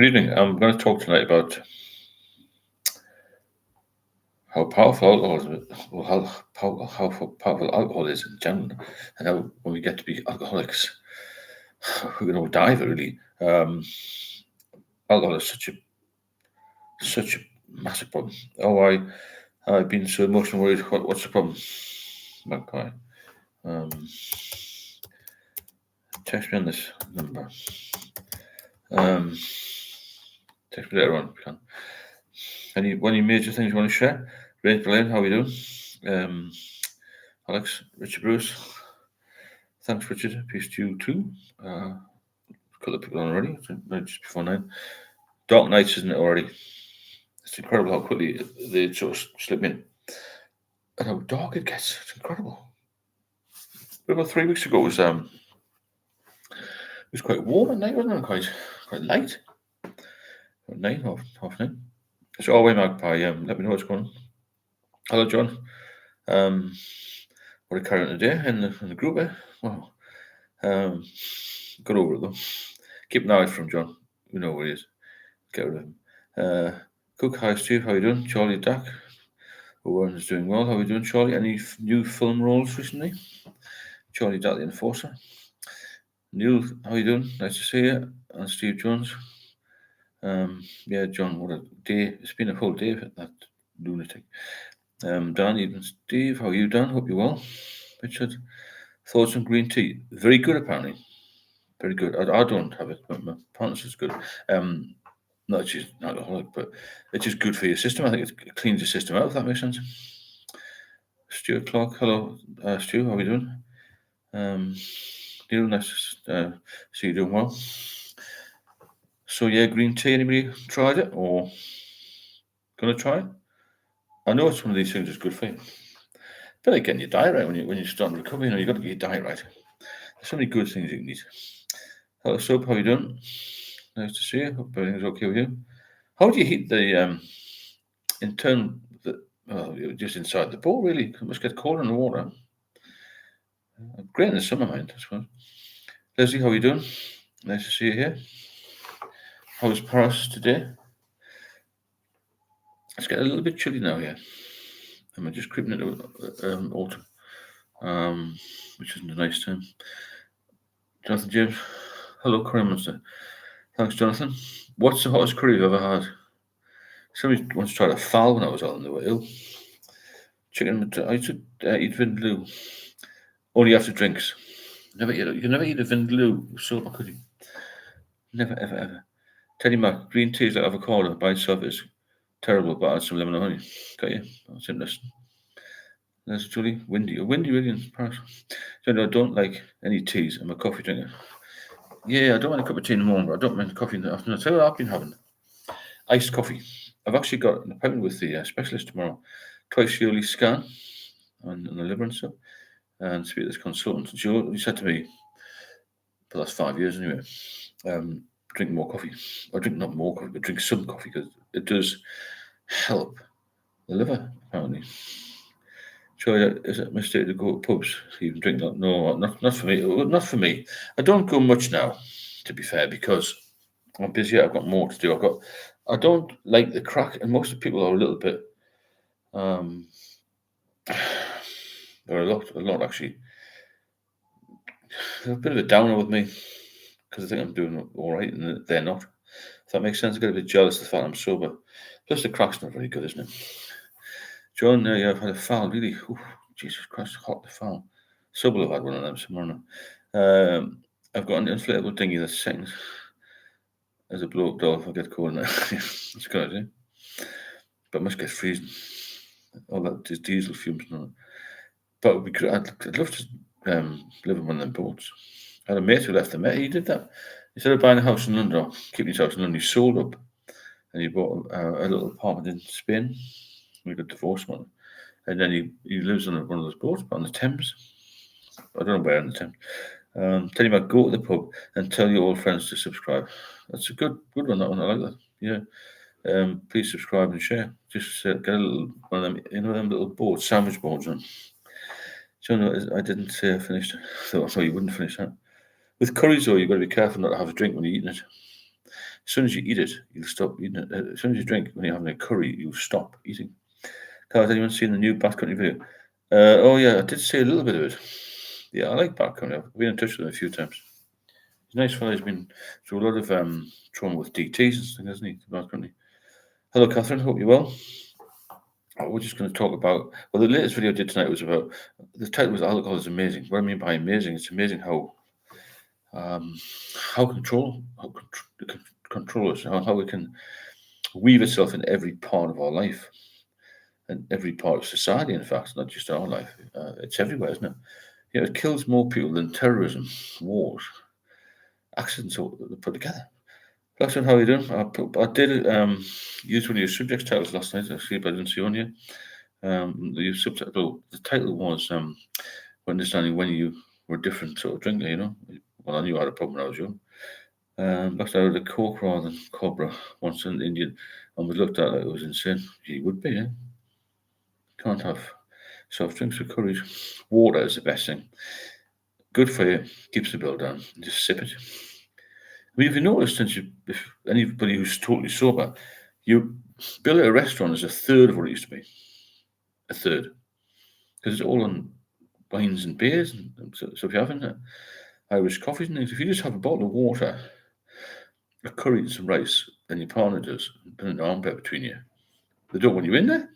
Good evening. I'm going to talk tonight about how powerful alcohol is, or how powerful alcohol is in general, and how when we get to be alcoholics, we're going to die of it. Really, alcohol is such a massive problem. I've been so emotionally worried. What's the problem? Okay. Text me on this number. Text me later on if you can. Any major things you want to share? Ray Blaine, how are you doing? Alex, Richard Bruce. Thanks, Richard. Peace to you too. A couple of people on already, just before 9. Dark nights, isn't it already? It's incredible how quickly they sort of slip in. And how dark it gets. It's incredible. But about 3 weeks ago, it was quite warm at night, wasn't it? Quite light. At 9, half 9. So, away Magpie, let me know what's going on. Hello, John. What are you carrying today in the group, eh? Wow. Got over it though. Keep an eye out from John. We know where he is. Get rid of him. Cook, hi Steve, how you doing? Charlie Dak. Owen is doing well. How are you doing, Charlie? Any new film roles recently? Charlie Dak, the Enforcer. Neil, how you doing? Nice to see you. And Steve Jones. Yeah, John, what a day. It's been a whole day for that lunatic. Dan, even Steve, how are you, Dan? Hope you're well. Richard, thoughts on green tea? Very good, apparently. Very good. I don't have it, but my partner says good. Not that she's an alcoholic, but it's just good for your system. I think it cleans your system out, if that makes sense. Stuart Clark, hello, Stu, how are we doing? Neil, nice to see you doing well. So yeah, green tea. Anybody tried it or gonna try it? I know it's one of these things that's good for you. But like getting your diet right when you start recovering, you got to get your diet right. There's so many good things you can eat. Hello, Soap, how are you doing? Nice to see you. Hope everything's okay with you. How do you heat the internal, just inside the bowl, really? It must get cold in the water. Great in the summer, mind, I suppose. Leslie, how are you doing? Nice to see you here. How's Paris today? It's getting a little bit chilly now here. And we're just creeping into autumn, which isn't a nice time. Jonathan James, hello, Curry Monster. Thanks, Jonathan. What's the hottest curry you've ever had? Somebody once tried a fowl when I was out and they were ill. Chicken, I used to eat vindaloo. Only after drinks. You can never eat a vindaloo sober, could you? Never, ever, ever. Teddy Mac, green tea is like avocado by itself is terrible, but add some lemon and honey. Got you? That's interesting. There's Julie. Windy really in Paris. So I don't like any teas. I'm a coffee drinker. Yeah, I don't want a cup of tea in the morning, but I don't mind coffee in the afternoon. I'll tell you what I've been having. Iced coffee. I've actually got an appointment with the specialist tomorrow. Twice yearly scan on the liver and stuff. And speak to this consultant. Joe, he said to me, for the last 5 years anyway, drink more coffee. Or drink not more coffee, but drink some coffee because it does help the liver, apparently. So is it a mistake to go to pubs? Even drink that? No, not for me. Not for me. I don't go much now, to be fair, because I'm busy. I've got more to do. I don't like the crack, and most of the people are a little bit. They're a lot actually. They're a bit of a downer with me because I think I'm doing all right, and they're not. If that makes sense, I get a bit jealous of the fact I'm sober. Plus, the crack's not very good, isn't it? John, yeah, I've had a foul, really. Ooh, Jesus Christ, hot the foul. Sober have had one of them somewhere now. I've got an inflatable dinghy that's second as a blow up doll if I get cold now. That's good, eh? But it must get freezing. All that diesel fumes and all that. But it would be great. I'd love to live in one of them boats. I had a mate who left the Met. He did that. Instead of buying a house in London or keeping his house in London, he sold up and he bought a little apartment in Spain. We got divorced one. And then he lives on one of those boats, but on the Thames. I don't know where on the Thames. Tell you about go to the pub and tell your old friends to subscribe. That's a good one. That one, I like that. Yeah. Please subscribe and share. Just get a little one of them, them little boards, sandwich boards on. So no, I didn't say I finished it. So you wouldn't finish that. With curries, though, you've got to be careful not to have a drink when you're eating it. As soon as you eat it, you'll stop eating it. As soon as you drink, when you're having a curry, you'll stop eating. Has anyone seen the new Bat Country video? Oh yeah, I did see a little bit of it. Yeah, I like Bat Country. I've been in touch with him a few times. He's a nice fellow. He's been through a lot of trauma with DTs and things, hasn't he? Bat Country. Hello, Catherine. Hope you're well. We're just going to talk about. Well, the latest video I did tonight was about. The title was "Alcohol is amazing." What I mean by amazing, it's amazing how control us, how it can weave itself in every part of our life and every part of society. In fact, not just our life. It's everywhere, isn't it? You know, it kills more people than terrorism, wars, accidents all put together. Blackstone, how are you doing? I did use one of your subject titles last night, actually, but I didn't see on you. The subtitle, the title was understanding when you were a different sort of drinker, you know. Well, I knew I had a problem when I was young. Blackstone had a Coke rather than Cobra once in Indian and was looked at like it was insane. You would be, eh? Can't have soft drinks with courage. Water is the best thing. Good for you, keeps the bill down. Just sip it. I mean, if you notice, if anybody who's totally sober, your bill at a restaurant is a third of what it used to be. A third. Because it's all on wines and beers. So if you're having Irish coffees and things, if you just have a bottle of water, a curry and some rice, and your partner does, put an armpit between you, they don't want you in there.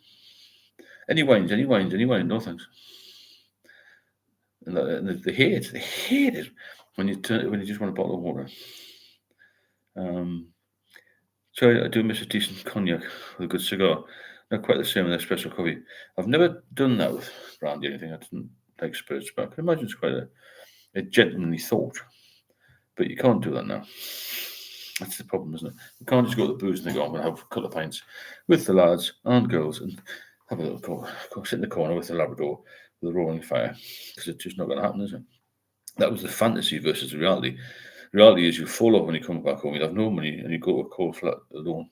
Any wines, no thanks. And they hate it when you just want a bottle of water. So I do miss a decent cognac with a good cigar. Not quite the same with espresso coffee. I've never done that with brandy or anything. I didn't like spirits, but I can imagine it's quite a gentlemanly thought. But you can't do that now. That's the problem, isn't it? You can't just go to the booze and go, I'm going to have a couple of pints with the lads and girls and have a little go sit in the corner with the Labrador with a roaring fire. Because it's just not going to happen, is it? That was the fantasy versus the reality. Reality is you fall off when you come back home, you have no money, and you go to a cold flat alone.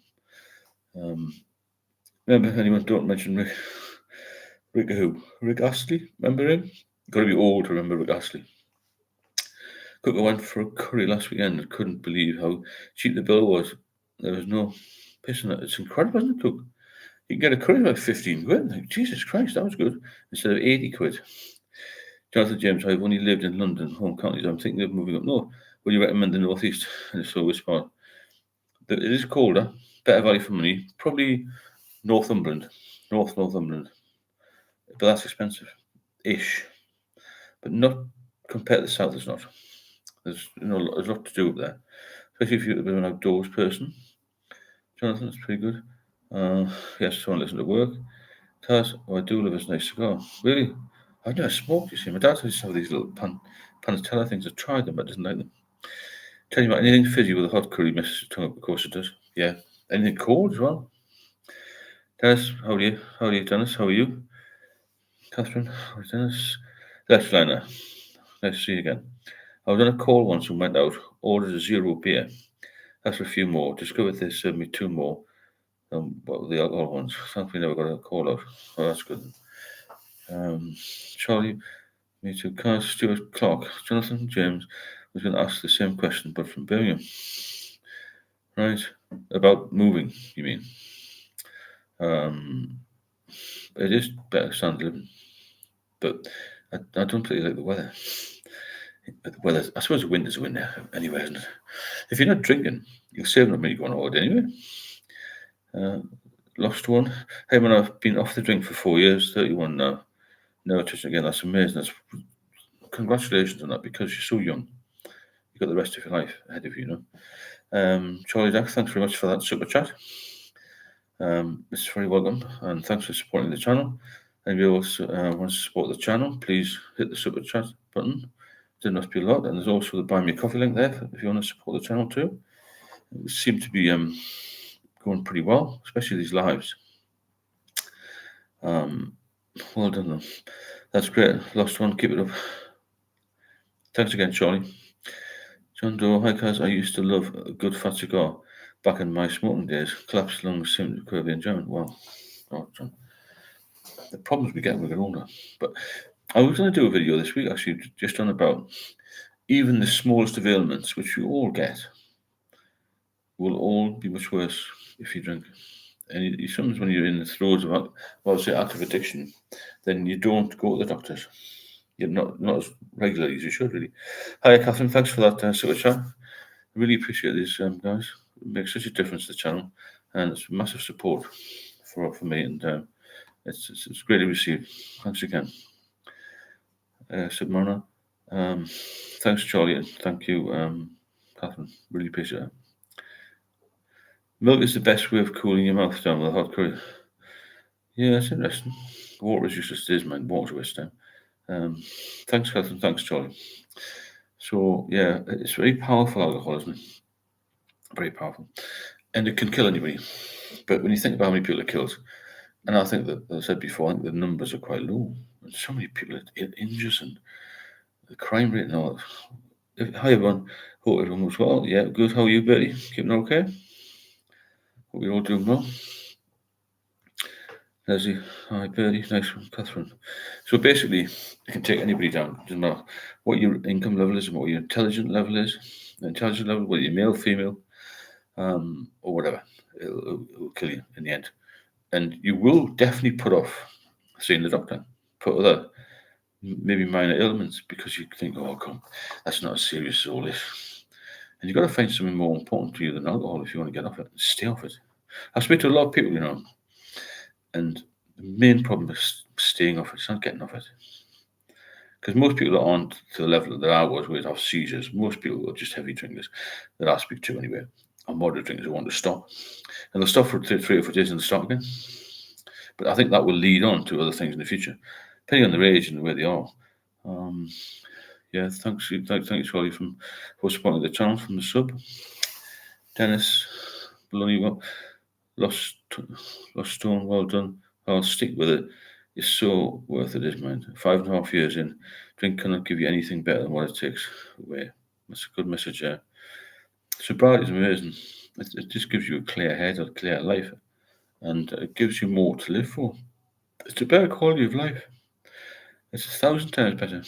Remember anyone? Don't mention Rick who? Rick Astley? Remember him? Got to be old to remember Rick Astley. Cook, I went for a curry last weekend and couldn't believe how cheap the bill was. There was no piss in it. It's incredible, isn't it, Cook? You can get a curry for like 15 quid. Like, Jesus Christ, that was good. Instead of 80 quid. Jonathan James, I've only lived in London, home counties. I'm thinking of moving up north. Would you recommend the northeast? And if so, which part? It is colder, better value for money. Probably Northumberland, Northumberland. But that's expensive-ish. But not compared to the south, it's not. There's a lot to do up there. Especially if you're a bit of an outdoors person. Jonathan, that's pretty good. Yes, someone listen to work. Taz, I do love a nice cigar. Really? I've never smoked, you see. My dad used to have these little panatella things. I've tried them, but I didn't like them. Tell you about anything fizzy with a hot curry messes your tongue up, of course it does. Yeah. Anything cold as well. Dennis, how are you? How are you, Dennis? How are you? Catherine, how are you, Dennis? That's Lana. Nice to see you again. I was on a call once and went out, ordered a 0 beer. Asked for a few more. Discovered they served me 2 more. What were the alcohol ones? Thankfully, never got a call out. Oh, that's good. Charlie, me too. Carl Stuart Clark. Jonathan James was going to ask the same question, but from Birmingham. Right. About moving, you mean? It is better standard living. But I don't really like the weather. The weather, I suppose the winter's a winter anyway, isn't it? If you're not drinking, you'll save enough money going on holiday anyway. Lost one. Hey man, I've been off the drink for 4 years, 31 now. Never touched it again. That's amazing. Congratulations on that because you're so young. You've got the rest of your life ahead of you, you know. Charlie Jack, thanks very much for that super chat. It's very welcome and thanks for supporting the channel. Anybody else wants to support the channel, please hit the super chat button. There must be a lot, and there's also the buy me a coffee link there if you want to support the channel too. It seems to be going pretty well, especially these lives. Well done though. That's great. Lost one, keep it up. Thanks again, Charlie. John Doe, hi guys. I used to love a good fat cigar back in my smoking days. Collapsed lungs, symptoms of curvy enjoyment. Wow. Oh, John. The problems we get when we get older. But I was going to do a video this week actually just on about even the smallest of ailments, which we all get. will all be much worse if you drink. And sometimes when you're in the throes of, well, say, active addiction, then you don't go to the doctors. You're not as regularly as you should, really. Hi, Catherine. Thanks for that super chat. I really appreciate these guys. It makes such a difference to the channel, and it's massive support for me, and it's greatly received. Thanks again, Submariner. Thanks, Charlie, and thank you, Catherine. Really appreciate it. Milk is the best way of cooling your mouth down with a hot curry. Yeah, it's interesting. Water is useless as mine. Water's a waste time. Thanks, Catherine. Thanks, Charlie. So yeah, it's very powerful alcohol, isn't it? Very powerful, and it can kill anybody. But when you think about how many people it kills, and I think that, as I said before, I think the numbers are quite low. There's so many people it injures, and the crime rate and all. Hi everyone, hope everyone was well. Yeah, good. How are you, Betty? Keeping okay? Hope you're all doing well. Leslie, hi Betty, nice one, Catherine. So basically, it can take anybody down. Doesn't matter what your income level is and what your intelligence level is. Intelligence level, whether you're male, female, or whatever, it'll kill you in the end. And you will definitely put off seeing the doctor for other maybe minor ailments because you think, oh, come, that's not as serious as all this. And you've got to find something more important to you than alcohol if you want to get off it. Stay off it. I speak to a lot of people, and the main problem is staying off it. It's not getting off it. Because most people aren't to the level that I was, where they have seizures. Most people are just heavy drinkers that I speak to anyway, or moderate drinkers who want to stop. And they'll stop for 3 or 4 days and they'll start again. But I think that will lead on to other things in the future, depending on their age and where they are. Yeah, thanks, Charlie, for supporting the channel from the sub. Dennis, Baloney, Lost Stone, well done. I'll stick with it. It's so worth it, isn't it? 5.5 years in, drink cannot give you anything better than what it takes away. That's a good message there. Sobriety is amazing. It just gives you a clear head, a clear life, and it gives you more to live for. It's a better quality of life. It's 1,000 times better.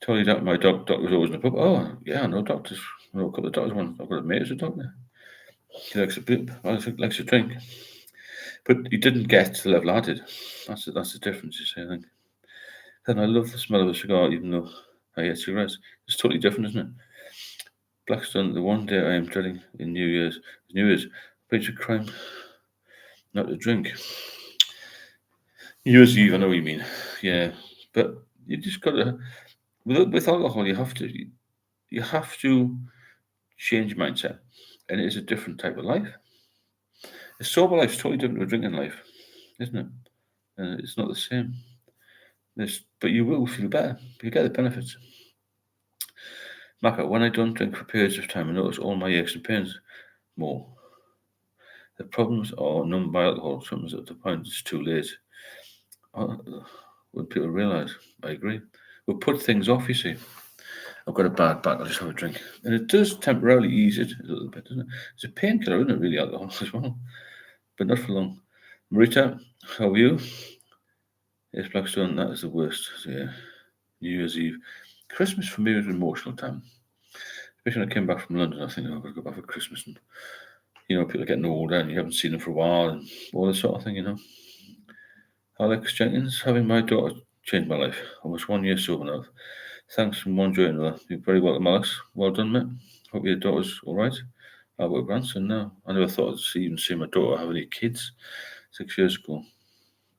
Told you that my doctor was always in the pub. Oh, yeah, no doctors. I know a couple of doctors. I've got a mate who's a doctor. He likes a bit. Likes a drink. But he didn't get to the level I did. That's the difference, you see, I think. And I love the smell of a cigar, even though I hate cigarettes. It's totally different, isn't it? Blackstone, the one day I am dreading in New Year's, major crime, not to drink. New Year's Eve, I know what you mean. Yeah, but you just got to, with alcohol, you have to change your mindset, and it is a different type of life. A sober life is totally different to a drinking life, isn't it? And it's not the same. But you will feel better. You get the benefits. Maka, when I don't drink for periods of time, I notice all my aches and pains more. The problems are numbed by alcohol. Sometimes at the point it's too late. When people realise, I agree. We'll put things off, you see. I've got a bad back, I'll just have a drink. And it does temporarily ease it a little bit, doesn't it? It's a painkiller, isn't it, really, alcohol as well? But not for long. Marita, how are you? Yes, Blackstone, that is the worst. So, yeah. New Year's Eve. Christmas for me was an emotional time. Especially when I came back from London, I think, oh, I've got to go back for Christmas. And, people are getting older and you haven't seen them for a while and all this sort of thing, Alex Jenkins, having my daughter changed my life. Almost 1 year sober now. Thanks from one joy to another. You're very welcome, Alex. Well done, mate. Hope your daughter's all right. I've got a grandson now. I never thought I'd even see my daughter have any kids 6 years ago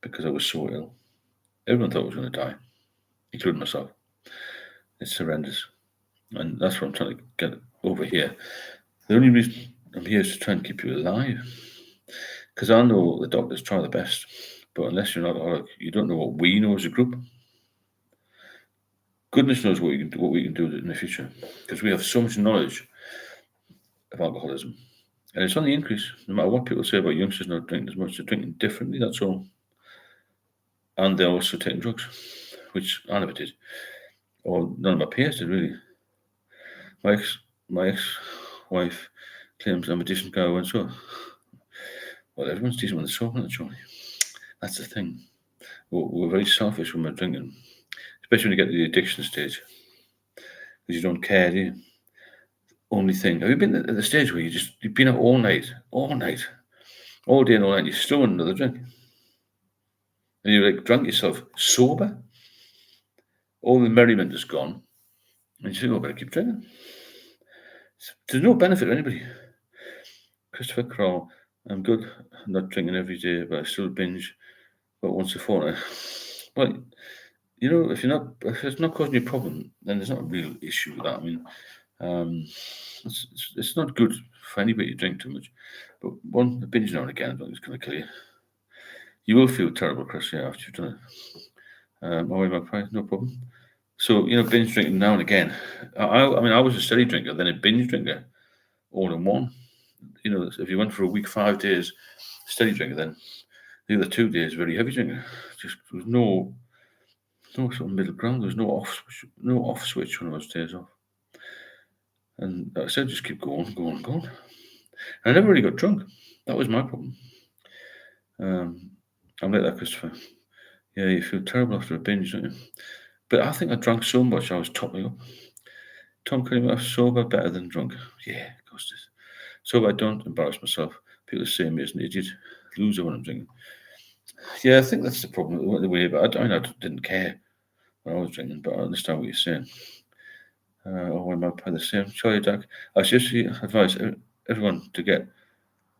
because I was so ill. Everyone thought I was going to die, including myself. It's horrendous. And that's what I'm trying to get over here. The only reason I'm here is to try and keep you alive. Because I know the doctors try their best, but unless you're an alcoholic, you don't know what we know as a group. Goodness knows what we can do in the future, because we have so much knowledge of alcoholism, and it's on the increase. No matter what people say about youngsters not drinking as much, they're drinking differently. That's all, and they're also taking drugs, which I never did, or none of my peers did really. My ex-wife claims I'm a decent guy when so. Well, everyone's decent when they're sober, naturally. That's the thing. We're very selfish when we're drinking, especially when you get to the addiction stage, because you don't care, do you? only thing. Have you been at the stage where you've been out all night, all day and all night, you're still want another drink? And you're like drunk yourself, sober? All the merriment is gone. And you think, oh, I better keep drinking. There's no benefit to anybody. Christopher Crow, I'm good. I'm not drinking every day, but I still binge about once a fortnight. Well, if it's not causing you a problem, then there's not a real issue with that. I mean, it's not good for anybody to drink too much, but a binge now and again, I don't think it's going to kill you. You will feel terrible, Chris, after you've done it. My price, no problem. So, binge drinking now and again. I was a steady drinker, then a binge drinker, all in one. If you went for a week, 5 days, steady drinker, then the other 2 days, very heavy drinker. Just there was no sort of middle ground. There was no off switch when I was days off. And like I said, just keep going. And I never really got drunk. That was my problem. I'm like that, Christopher. Yeah, you feel terrible after a binge, don't you? But I think I drank so much I was toppling up. Tom Cunningham, sober better than drunk. Yeah, of course it is. Sober, I don't embarrass myself. People say me as an idiot, loser when I'm drinking. Yeah, I think that's the problem with the way. But I didn't care when I was drinking, but I understand what you're saying. When my the same. Charlie Duck. I seriously advise everyone to get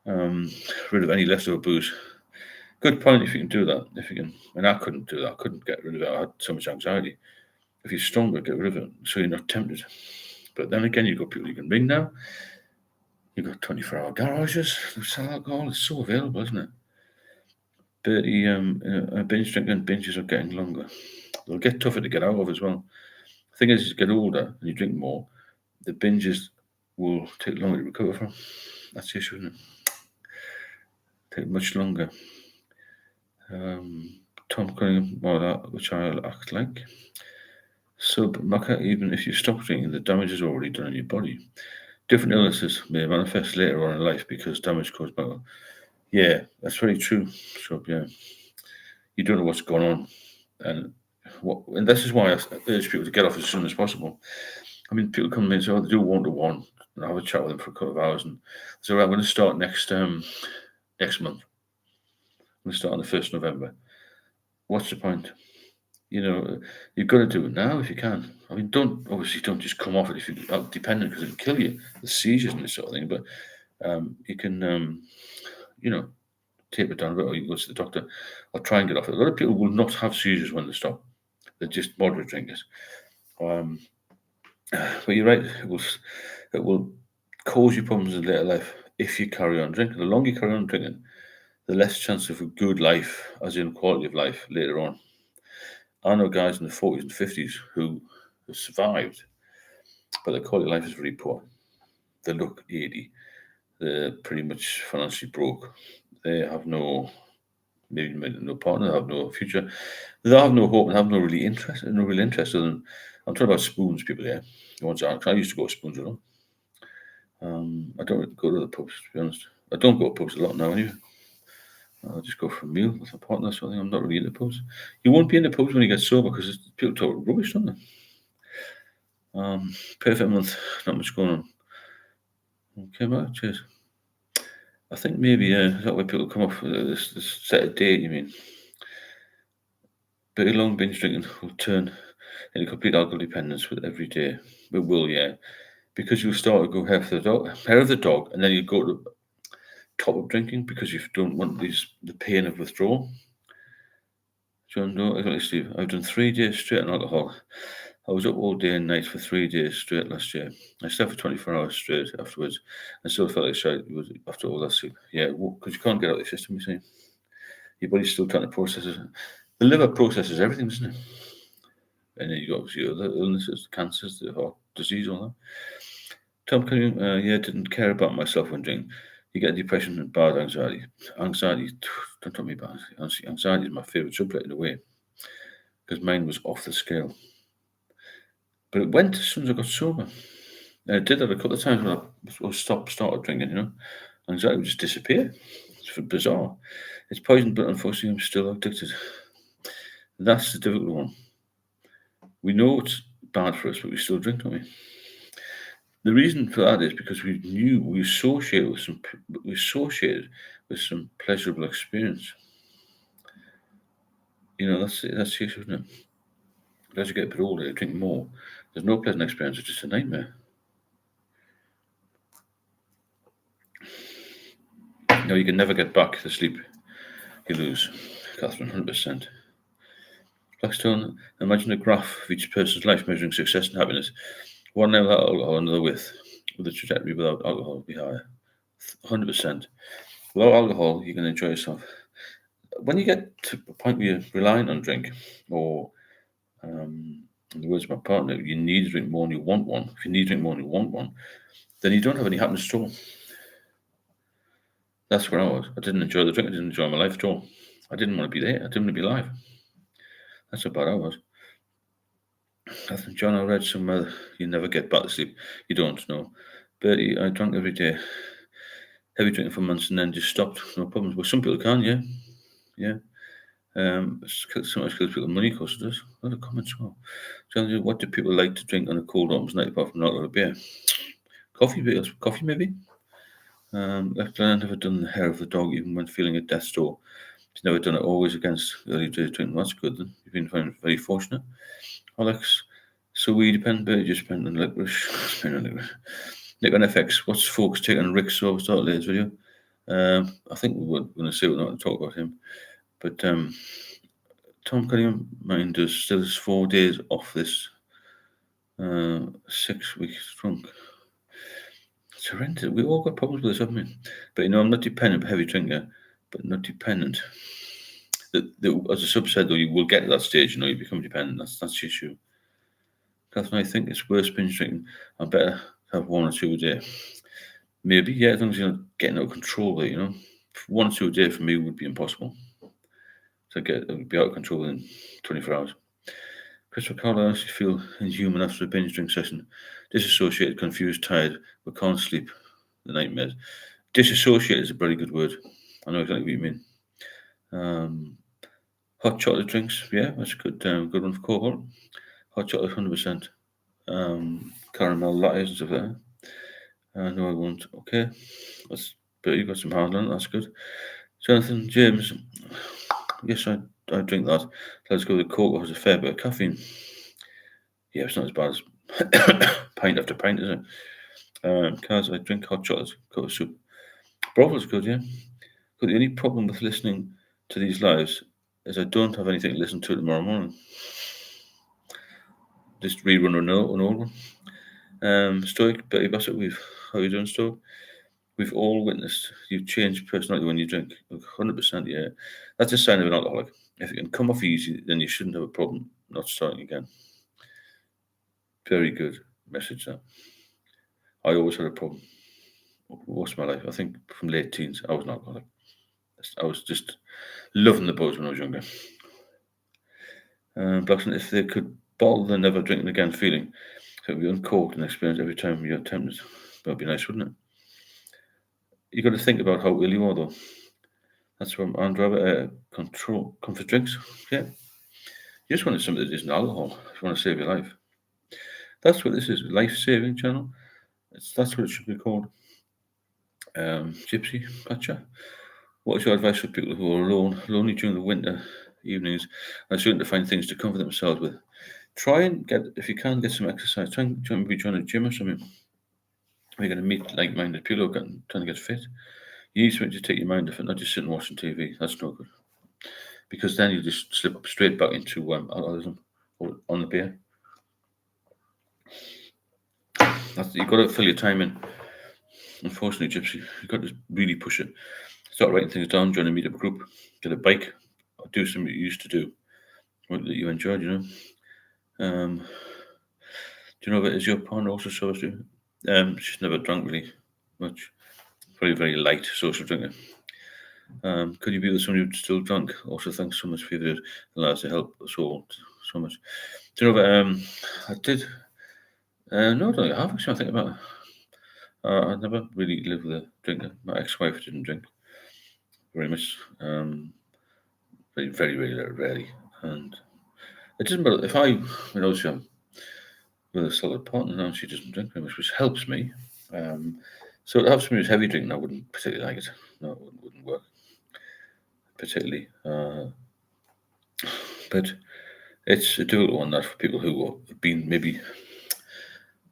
rid of any leftover booze. Good point if you can do that. If you can, and I couldn't do that. I couldn't get rid of it. I had so much anxiety. If you're stronger, get rid of it so you're not tempted. But then again, you've got people you can ring now. You've got 24-hour garages that sell alcohol. It's so available, isn't it? But binge drinking binges are getting longer. They'll get tougher to get out of as well. The thing is, as you get older and you drink more, the binges will take longer to recover from. That's the issue, isn't it? Take much longer. Tom Cunningham, which I'll act like. So, Maka, even if you stop drinking, the damage is already done in your body. Different illnesses may manifest later on in life because damage caused by. Yeah, that's very true. So, yeah, you don't know what's going on, and this is why I urge people to get off as soon as possible. I mean, people come in and say, they do 1-to-1, and I have a chat with them for a couple of hours, and so I'm going to start next month. I'm going to start on the 1st of November. What's the point? You've got to do it now if you can. I mean, don't just come off it if you're dependent because it'll kill you, the seizures and this sort of thing. But you can, tape it down a bit, or you can go to the doctor, or try and get off it. A lot of people will not have seizures when they stop. They're just moderate drinkers. But you're right. It will cause you problems in later life if you carry on drinking. The longer you carry on drinking, the less chance of a good life, as in quality of life, later on. I know guys in the 40s and 50s who have survived, but their quality of life is very poor. They look 80. They're pretty much financially broke. They have no partner, they have no future. They have no hope and have no real interest. I'm talking about spoons, people here. I used to go to spoons with them. I don't really go to the pubs, to be honest. I don't go to pubs a lot now anyway. I'll just go for a meal with a partner, so I think I'm not really into pubs. You won't be in the pubs when you get sober because people talk rubbish, don't they? Perfect month, not much going on. Okay, mate, cheers. I think maybe that way people come off this set a date, you mean? But long binge drinking will turn into complete alcohol dependence with every day. It will, yeah. Because you'll start to go hair of the dog, and then you go to top up drinking because you don't want the pain of withdrawal. John Doe, exactly, Steve. I've done 3 days straight on alcohol. I was up all day and night for 3 days straight last year. I slept for 24 hours straight afterwards and still felt like shit after all that sleep. Yeah, because you can't get out of the system, you see. Your body's still trying to process it. The liver processes everything, doesn't it? And then you got obviously other illnesses, cancers, the heart disease, all that. Tom Cunningham, didn't care about myself when drinking. You get depression and bad anxiety. Anxiety, don't tell me about it. Anxiety is my favourite subject in a way because mine was off the scale. But it went as soon as I got sober. And it did that a couple of times when I started drinking, Anxiety would just disappear. It's bizarre. It's poison, but unfortunately I'm still addicted. That's the difficult one. We know it's bad for us, but we still drink, don't we? The reason for that is because we knew we associated with some pleasurable experience. That's the issue, isn't it? As you get a bit older, you drink more. There's no pleasant experience; it's just a nightmare. You can never get back the sleep you lose, Catherine. 100%. Blackstone, imagine a graph of each person's life measuring success and happiness. One now without alcohol, another with the trajectory without alcohol would be higher. 100%. Without alcohol, you can enjoy yourself. When you get to a point where you're relying on drink, or in the words of my partner, you need to drink more than you want one. If you need to drink more than you want one, then you don't have any happiness at all. That's where I was. I didn't enjoy the drink. I didn't enjoy my life at all. I didn't want to be there. I didn't want to be alive. That's how bad I was. I think, John, I read somewhere you never get back to sleep. You don't know. Bertie, I drank every day. Heavy drinking for months and then just stopped. No problems. Well, some people can, yeah. Yeah. So much kills people. Money costs us. A lot of comments. Well. John, what do people like to drink on a cold autumn's night apart from not a lot of beer? Coffee maybe. I've never done the hair of the dog even when feeling at death's door. She's never done it always against early days drinking. That's good then. You've been very fortunate. Alex, so we depend, but just depend on licorice. Nick on FX, what's folks taking on Rick's over start latest video? I think we were going to say we're not going to talk about him. But Tom, can you mind us still 4 days off this 6 weeks drunk? It's horrendous. We've all got problems with this, haven't we? But I'm not dependent, heavy drinker, but not dependent. As a subset, though, you will get to that stage, you become dependent. That's the issue. Catherine, I think it's worse binge drinking. I better have 1 or 2 a day. Maybe, yeah, as long as you're not getting out of control with it, 1 or 2 a day for me would be impossible. So it would be out of control in 24 hours. Christopher Carl, I honestly feel inhuman after a binge drink session. Disassociated, confused, tired, but can't sleep. The nightmares. Disassociated is a very good word. I know exactly what you mean. Hot chocolate drinks, yeah, that's a good one for cohort. Hot chocolate, 100%. Caramel lattes and stuff like that. No, I won't. Okay, but you've got some hard on. That's good. Jonathan James, yes, I drink that. Let's go with Coke. Has a fair bit of caffeine. Yeah, it's not as bad as pint after pint, is it? Cars, I drink hot chocolate, coat of soup. Bravo's good, yeah. But the only problem with listening to these lives is I don't have anything to listen to tomorrow morning. Just rerun an old one. Stoic, Betty Bassett, how are you doing, Stoic? We've all witnessed you change personality when you drink. 100%, yeah. That's a sign of an alcoholic. If it can come off easy, then you shouldn't have a problem not starting again. Very good message, that. I always had a problem. Most of my life, I think from late teens, I was an alcoholic. I was just loving the buzz when I was younger. Blackson, if they could bottle the never drinking again feeling, so it would be uncorked and experienced every time you're tempted. That'd be nice, wouldn't it? You got to think about how ill you are, though. That's from Andrea. Comfort drinks. Yeah. You just want something that isn't alcohol. If you want to save your life. That's what this is. Life-saving channel. That's what it should be called. Gypsy Patcha. What is your advice for people who are lonely during the winter evenings and struggling to find things to comfort themselves with? Try and if you can, get some exercise. Try and join a gym or something. You're going to meet like-minded people who are trying to get fit. You need something to take your mind off it, not just sitting watching TV. That's no good. Because then you just slip up straight back into alcoholism or on the beer. You've got to fill your time in. Unfortunately, Gypsy, you've got to really push it. Start writing things down, join a meetup group, get a bike, or do something you used to do, that you enjoyed, Do you know that is your partner also so to? She's never drunk really much. Very, very light social drinker. Could you be with somebody who's still drunk? Also, thanks so much for your allows to help us all so much. Do you know that I did? No, I don't think I have actually. I think about it. I never really lived with a drinker. My ex-wife didn't drink very much. Very, very, very rarely. And it doesn't matter if I was young. with a solid partner now. She doesn't drink very much, which helps me. So it helps me with heavy drinking. I wouldn't particularly like it. No, it wouldn't work particularly. But it's a difficult one that for people who have been maybe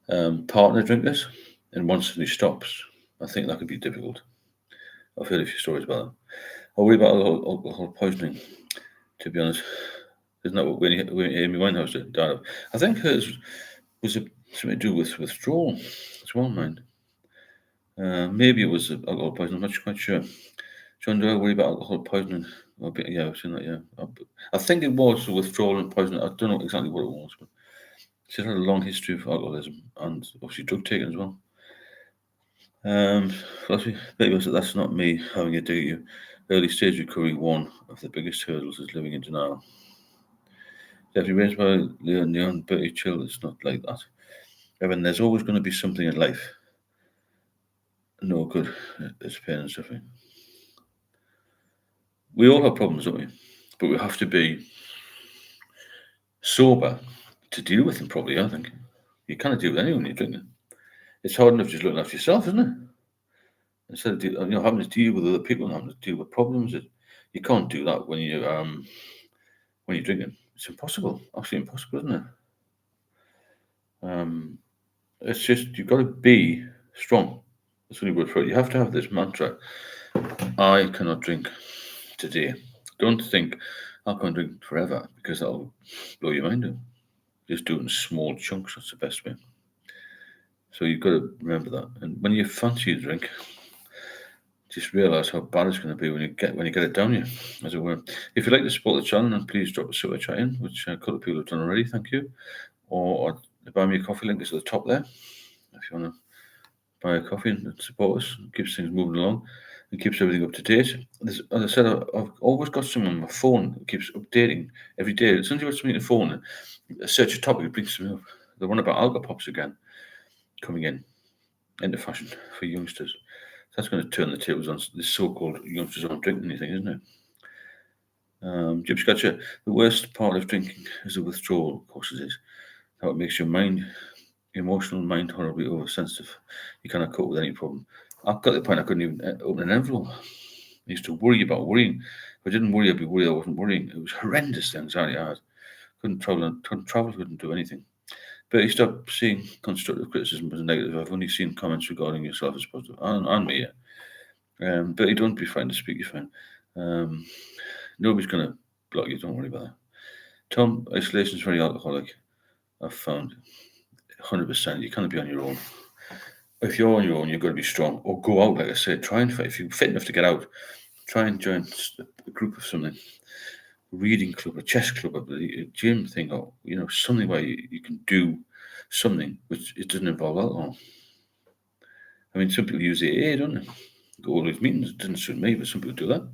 partner drinkers, and once somebody stops, I think that could be difficult. I've heard a few stories about that. I worry about alcohol poisoning, to be honest. Isn't that what Amy Winehouse died of? I think hers was something to do with withdrawal as well, mind. Maybe it was alcohol poisoning, I'm not quite sure. John, do I worry about alcohol poisoning? Yeah, I've seen that, yeah. I think it was withdrawal and poisoning. I don't know exactly what it was, but she's had a long history of alcoholism and obviously drug taking as well. That's not me having a dig at you. Early stage recovery, one of the biggest hurdles is living in denial. Definitely raised by Leon Bertie Chill, it's not like that. Evan, there's always going to be something in life no good. It's pain and suffering. We all have problems, don't we? But we have to be sober to deal with them properly, I think. You can't deal with anyone when you're drinking. It's hard enough just looking after yourself, isn't it? Instead of having to deal with other people and having to deal with problems, you can't do that when you're drinking. It's impossible, absolutely impossible, isn't it? It's just you've got to be strong. That's the only word for it. You have to have this mantra: I cannot drink today. Don't think I can't drink forever because that'll blow your mind out. Just doing small chunks, that's the best way. So you've got to remember that. And when you fancy a drink, just realise how bad it's going to be when you get it down you, as it were. If you'd like to support the channel, then please drop a super chat in, which a couple of people have done already. Thank you. Or the buy me a coffee link is at the top there. If you want to buy a coffee and support us, it keeps things moving along and keeps everything up to date. As I said, I've always got something on my phone that keeps updating every day. As soon as you've got something on the phone, search a topic, it brings something up. The one about alcopops again coming into fashion for youngsters. That's going to turn the tables on this so-called youngsters on drinking thing, isn't it? Jim Scotcher, the worst part of drinking is the withdrawal, of course it is. How it makes your emotional mind horribly oversensitive. You cannot cope with any problem. I've got to the point I couldn't even open an envelope. I used to worry about worrying. If I didn't worry, I'd be worried I wasn't worrying. It was horrendous, the anxiety I had. Couldn't travel, couldn't do anything. But you stop seeing constructive criticism as negative. I've only seen comments regarding yourself as positive, and me, yeah. But you don't be frightened to speak your friend. Nobody's going to block you, don't worry about that. Tom, isolation is very alcoholic. I've found 100%. You can't be on your own. If you're on your own, you've got to be strong. Or go out, like I said, try and fight. If you're fit enough to get out, try and join a group of something. Reading club, a chess club, a gym thing, or something where you can do something which it doesn't involve alcohol. I mean, some people use AA, don't they? Go all these meetings. It doesn't suit me, but some people do that.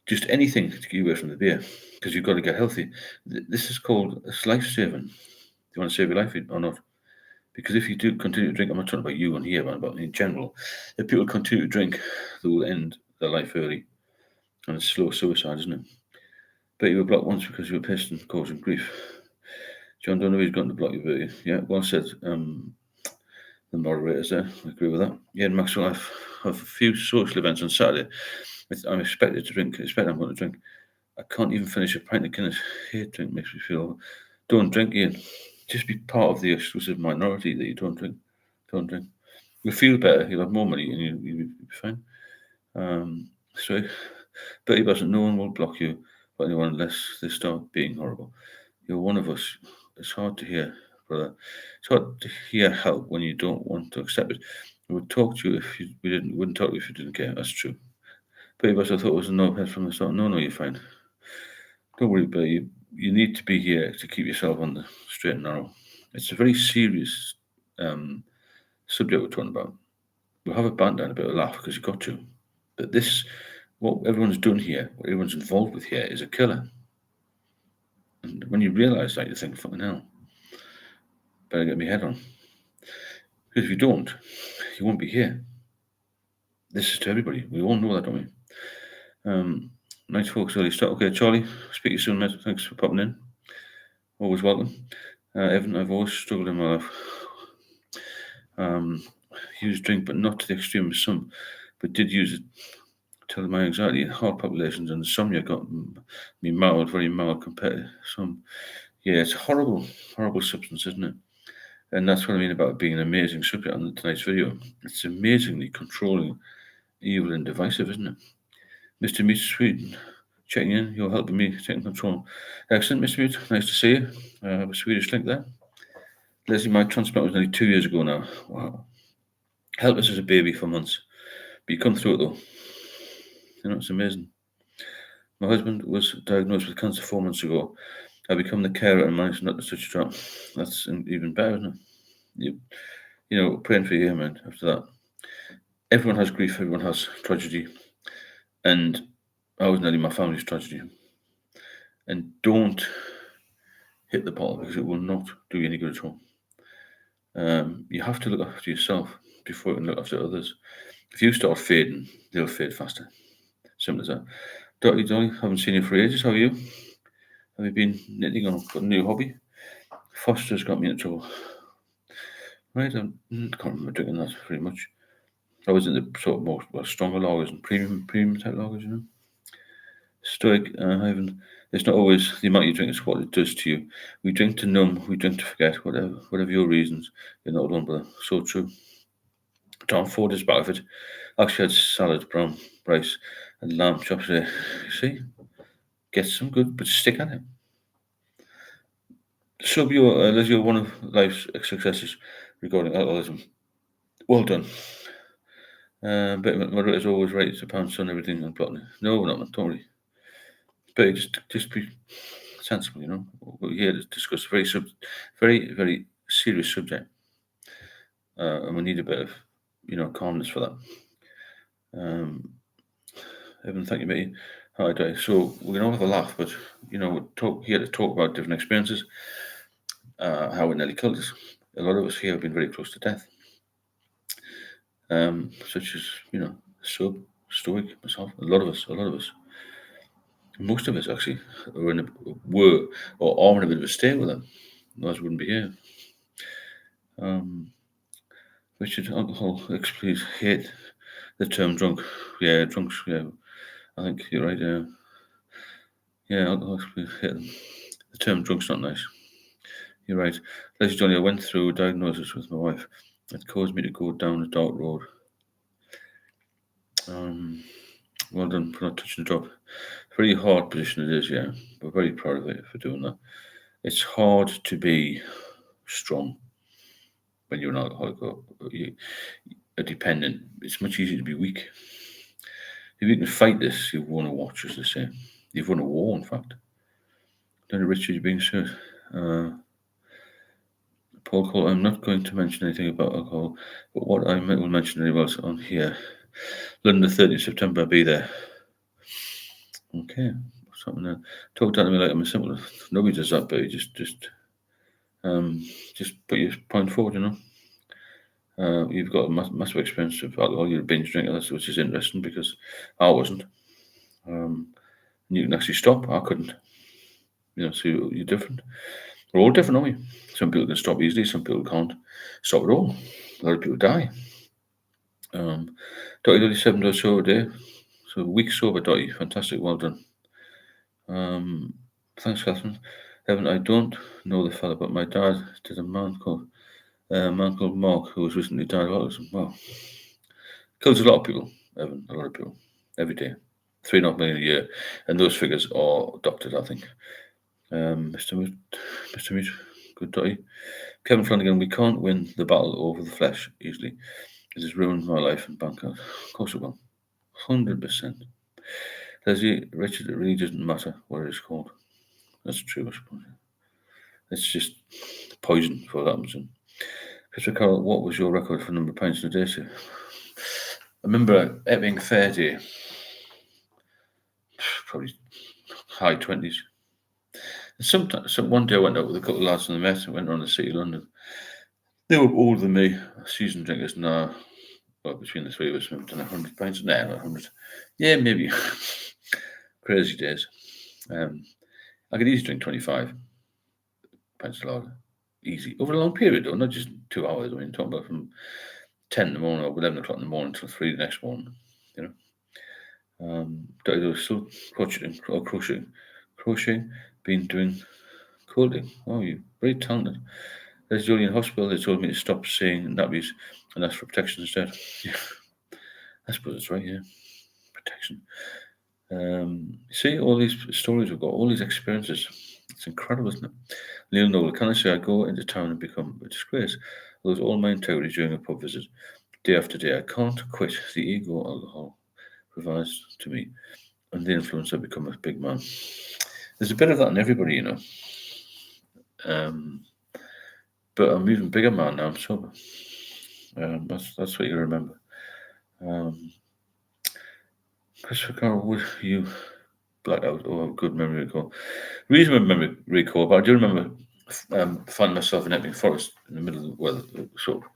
Just anything to get you away from the beer, because you've got to get healthy. This is called life saving. Do you want to save your life or not? Because if you do continue to drink, I'm not talking about you on here, but about in general. If people continue to drink, they will end their life early, and it's slow suicide, isn't it? But you were blocked once because you were pissed and causing grief. John, don't know who's going to block you, but yeah, well said. The moderators there, I agree with that. Yeah, and Maxwell, I have a few social events on Saturday. I'm expected to drink. I'm going to drink. I can't even finish a pint of Guinness. Hate drink makes me feel. Don't drink, Ian. Just be part of the exclusive minority that you don't drink. Don't drink. You'll feel better. You'll have more money, and you'll be fine. So, Betty Bassett, no one will block you for anyone unless they start being horrible. You're one of us. It's hard to hear, brother. It's hard to hear help when you don't want to accept it. We would talk to you if wouldn't talk to you if you didn't care. That's true. Betty Bassett, I thought it was a no head from the start. No, you're fine. Don't worry, Betty. You need to be here to keep yourself on the straight and narrow. It's a very serious subject we're talking about. We'll have a banter and a bit of a laugh because you've got to. But what everyone's done here, what everyone's involved with here, is a killer. And when you realise that, you think, fucking hell, better get my head on. Because if you don't, you won't be here. This is to everybody. We all know that, don't we? Nice folks, early start. Okay, Charlie, speak to you soon, mate. Thanks for popping in. Always welcome. Evan, I've always struggled in my life. Use drink, but not to the extreme of some, but did use it till my anxiety and heart palpitations and insomnia got me mild, very mild compared to some. Yeah, it's a horrible, horrible substance, isn't it? And that's what I mean about being an amazing subject on tonight's video. It's amazingly controlling, evil, and divisive, isn't it? Mr. Meat Sweden, checking in. You're helping me taking control. Excellent, Mr. Meat. Nice to see you. A Swedish link there. Leslie, my transplant was nearly 2 years ago now. Wow. Helpless as a baby for months. But you come through it though. You know, it's amazing. My husband was diagnosed with cancer 4 months ago. I become the carer and managed not to touch a drop. That's even better, isn't it? You know, praying for you, man, after that. Everyone has grief, everyone has tragedy. And I was nearly my family's tragedy. And don't hit the bottle because it will not do you any good at all. You have to look after yourself before you can look after others. If you start fading, they'll fade faster. Simple as that. Dotty Dolly, haven't seen you for ages. How are you? Have you been knitting or got a new hobby? Foster's got me into trouble. Right, I can't remember drinking that very much. I was in the sort of more stronger lagers and premium type lagers, you know. Stoic, Ivan. It's not always the amount you drink; it's what it does to you. We drink to numb. We drink to forget. Whatever your reasons, you're not alone, brother. So true. Tom Ford is back of it. Actually, had salad, brown rice, and lamb chops today. You see, get some good, but stick at it. Sub, you're one of life's successes regarding alcoholism. Well done. But mother is always right to pounce on everything and plotting. No, not don't worry. But just be sensible, you know. We're here to discuss a very serious subject, and we need a bit of, calmness for that. Evan, thank you, mate. Hi, Dave. So we're gonna have a laugh, but we're here to talk about different experiences, how it nearly killed us. A lot of us here have been very close to death, such as Stoic, myself. A lot of us. Most of us actually were or are in a bit of a state with them. Otherwise, we wouldn't be here. Richard, alcohol, please hate the term drunk. Yeah, drunks. Yeah, I think you're right. Yeah, alcohol, please hate them. The term drunk's not nice. You're right. Ladies and gentlemen, I went through a diagnosis with my wife. It caused me to go down a dark road. Well done for not touching the drop. Very hard position it is, yeah. We're very proud of it for doing that. It's hard to be strong when you're an alcoholic or a dependent. It's much easier to be weak. If you can fight this, you've won a watch, as they say. You've won a war, in fact. Don't Richard, you're being serious. Paul Cole, I'm not going to mention anything about alcohol, but what I will mention anyway else on here. London, the 30th of September, I'll be there. Okay, something there. Talk down to me like I'm a simple. Nobody does that, but you just put your point forward, you know. You've got a massive experience of alcohol. You're a binge drinker, which is interesting because I wasn't. You can actually stop. I couldn't. So you're different. We're all different, aren't we? Some people can stop easily. Some people can't stop at all. A lot of people die. Dotty 7 or so a day. So a week sober, Dotty. Fantastic. Well done. Thanks, Catherine. Evan, I don't know the fella, but my dad did a man called Mark, who was recently died of autism. Wow. Kills a lot of people, Evan. A lot of people. Every day. 3.5 million a year. And those figures are doctored, I think. Mr. Meat, good Dotty. Kevin Flanagan, we can't win the battle over the flesh easily. It has ruined my life and bank account. Of course it will. 100%. Leslie, Richard, it really doesn't matter what it is called. That's true, I suppose. It's just poison for that reason. Christopher Carroll, what was your record for number of pints in a day, sir? I remember it being 30, probably high 20s. Sometimes, one day I went out with a couple of lads on the Met and went around the city of London. They were older than me, seasoned drinkers. Now, between the three of us, we've done 100 pints. No, not 100. Yeah, maybe. Crazy days. I could easily drink 25 pints of lager. easy over a long period, though, not just 2 hours. I mean, talking about from 10 in the morning or 11 o'clock in the morning till 3 the next morning. You know, I was still crocheting, been doing quilting. Oh, you very talented. There's Julie in hospital. They told me to stop saying nappies and ask for protection instead. Yeah, I suppose it's right. Yeah, protection. See all these stories we've got, all these experiences. It's incredible, isn't it? Neil Noel, can I say I go into town and become a disgrace? I lose all my integrity during a pub visit, day after day. I can't quit. The ego alcohol provides to me, and the influence I become a big man. There's a bit of that in everybody, you know. But I'm even bigger man now. I'm sober. That's what you remember. Christopher Carroll, would you black out? Oh, good memory recall. Reasonable memory recall, but I do remember finding myself in Epping Forest in the middle of,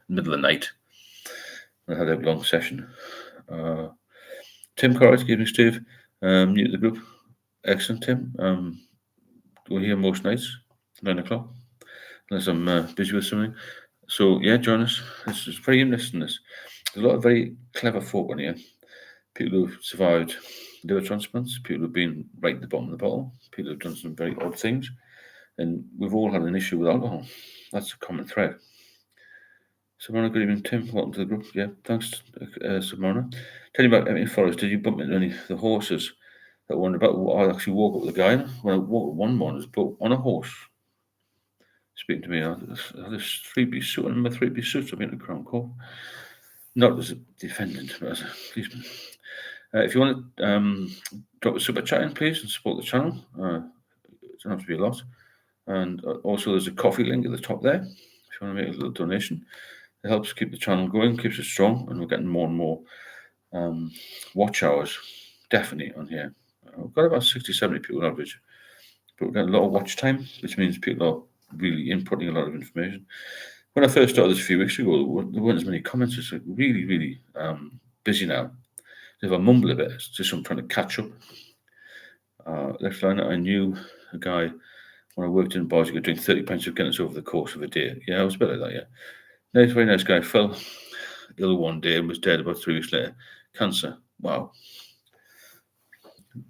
middle of the night. I had a long session. Tim Corritt, good evening, Steve. New to the group. Excellent, Tim. We're here most nights, 9 o'clock, unless I'm busy with something. So, yeah, join us. This is very interesting. There's a lot of very clever folk on here. People who've survived liver transplants, people who've been right at the bottom of the bottle, people who've done some very odd things, and we've all had an issue with alcohol. That's a common thread. Simona, good evening, Tim. Welcome to the group. Yeah, thanks, Simona. Tell you about Epping Forest. Did you bump into any of the horses that wandered about? I actually woke up with a guy. When I woke up one morning, there was on a horse speaking to me. I had this three-piece suit, and my three-piece suits. I've been to Crown Court. Not as a defendant, but as a policeman. If you want to drop a super chat in, please, and support the channel. It doesn't have to be a lot. And also, there's a coffee link at the top there. If you want to make a little donation, it helps keep the channel going, keeps it strong, and we're getting more and more watch hours, definitely, on here. We've got about 60, 70 people on average, but we've got a lot of watch time, which means people are really inputting a lot of information. When I first started this a few weeks ago, there weren't as many comments. It's like really, really busy now. If I mumble a bit, it's just I'm trying to catch up. Left line, I knew a guy when I worked in bars, you could drink 30 pints of Guinness over the course of a day. Yeah, I was a bit like that, yeah. Nice, very nice guy. Fell ill one day and was dead about 3 weeks later. Cancer. Wow.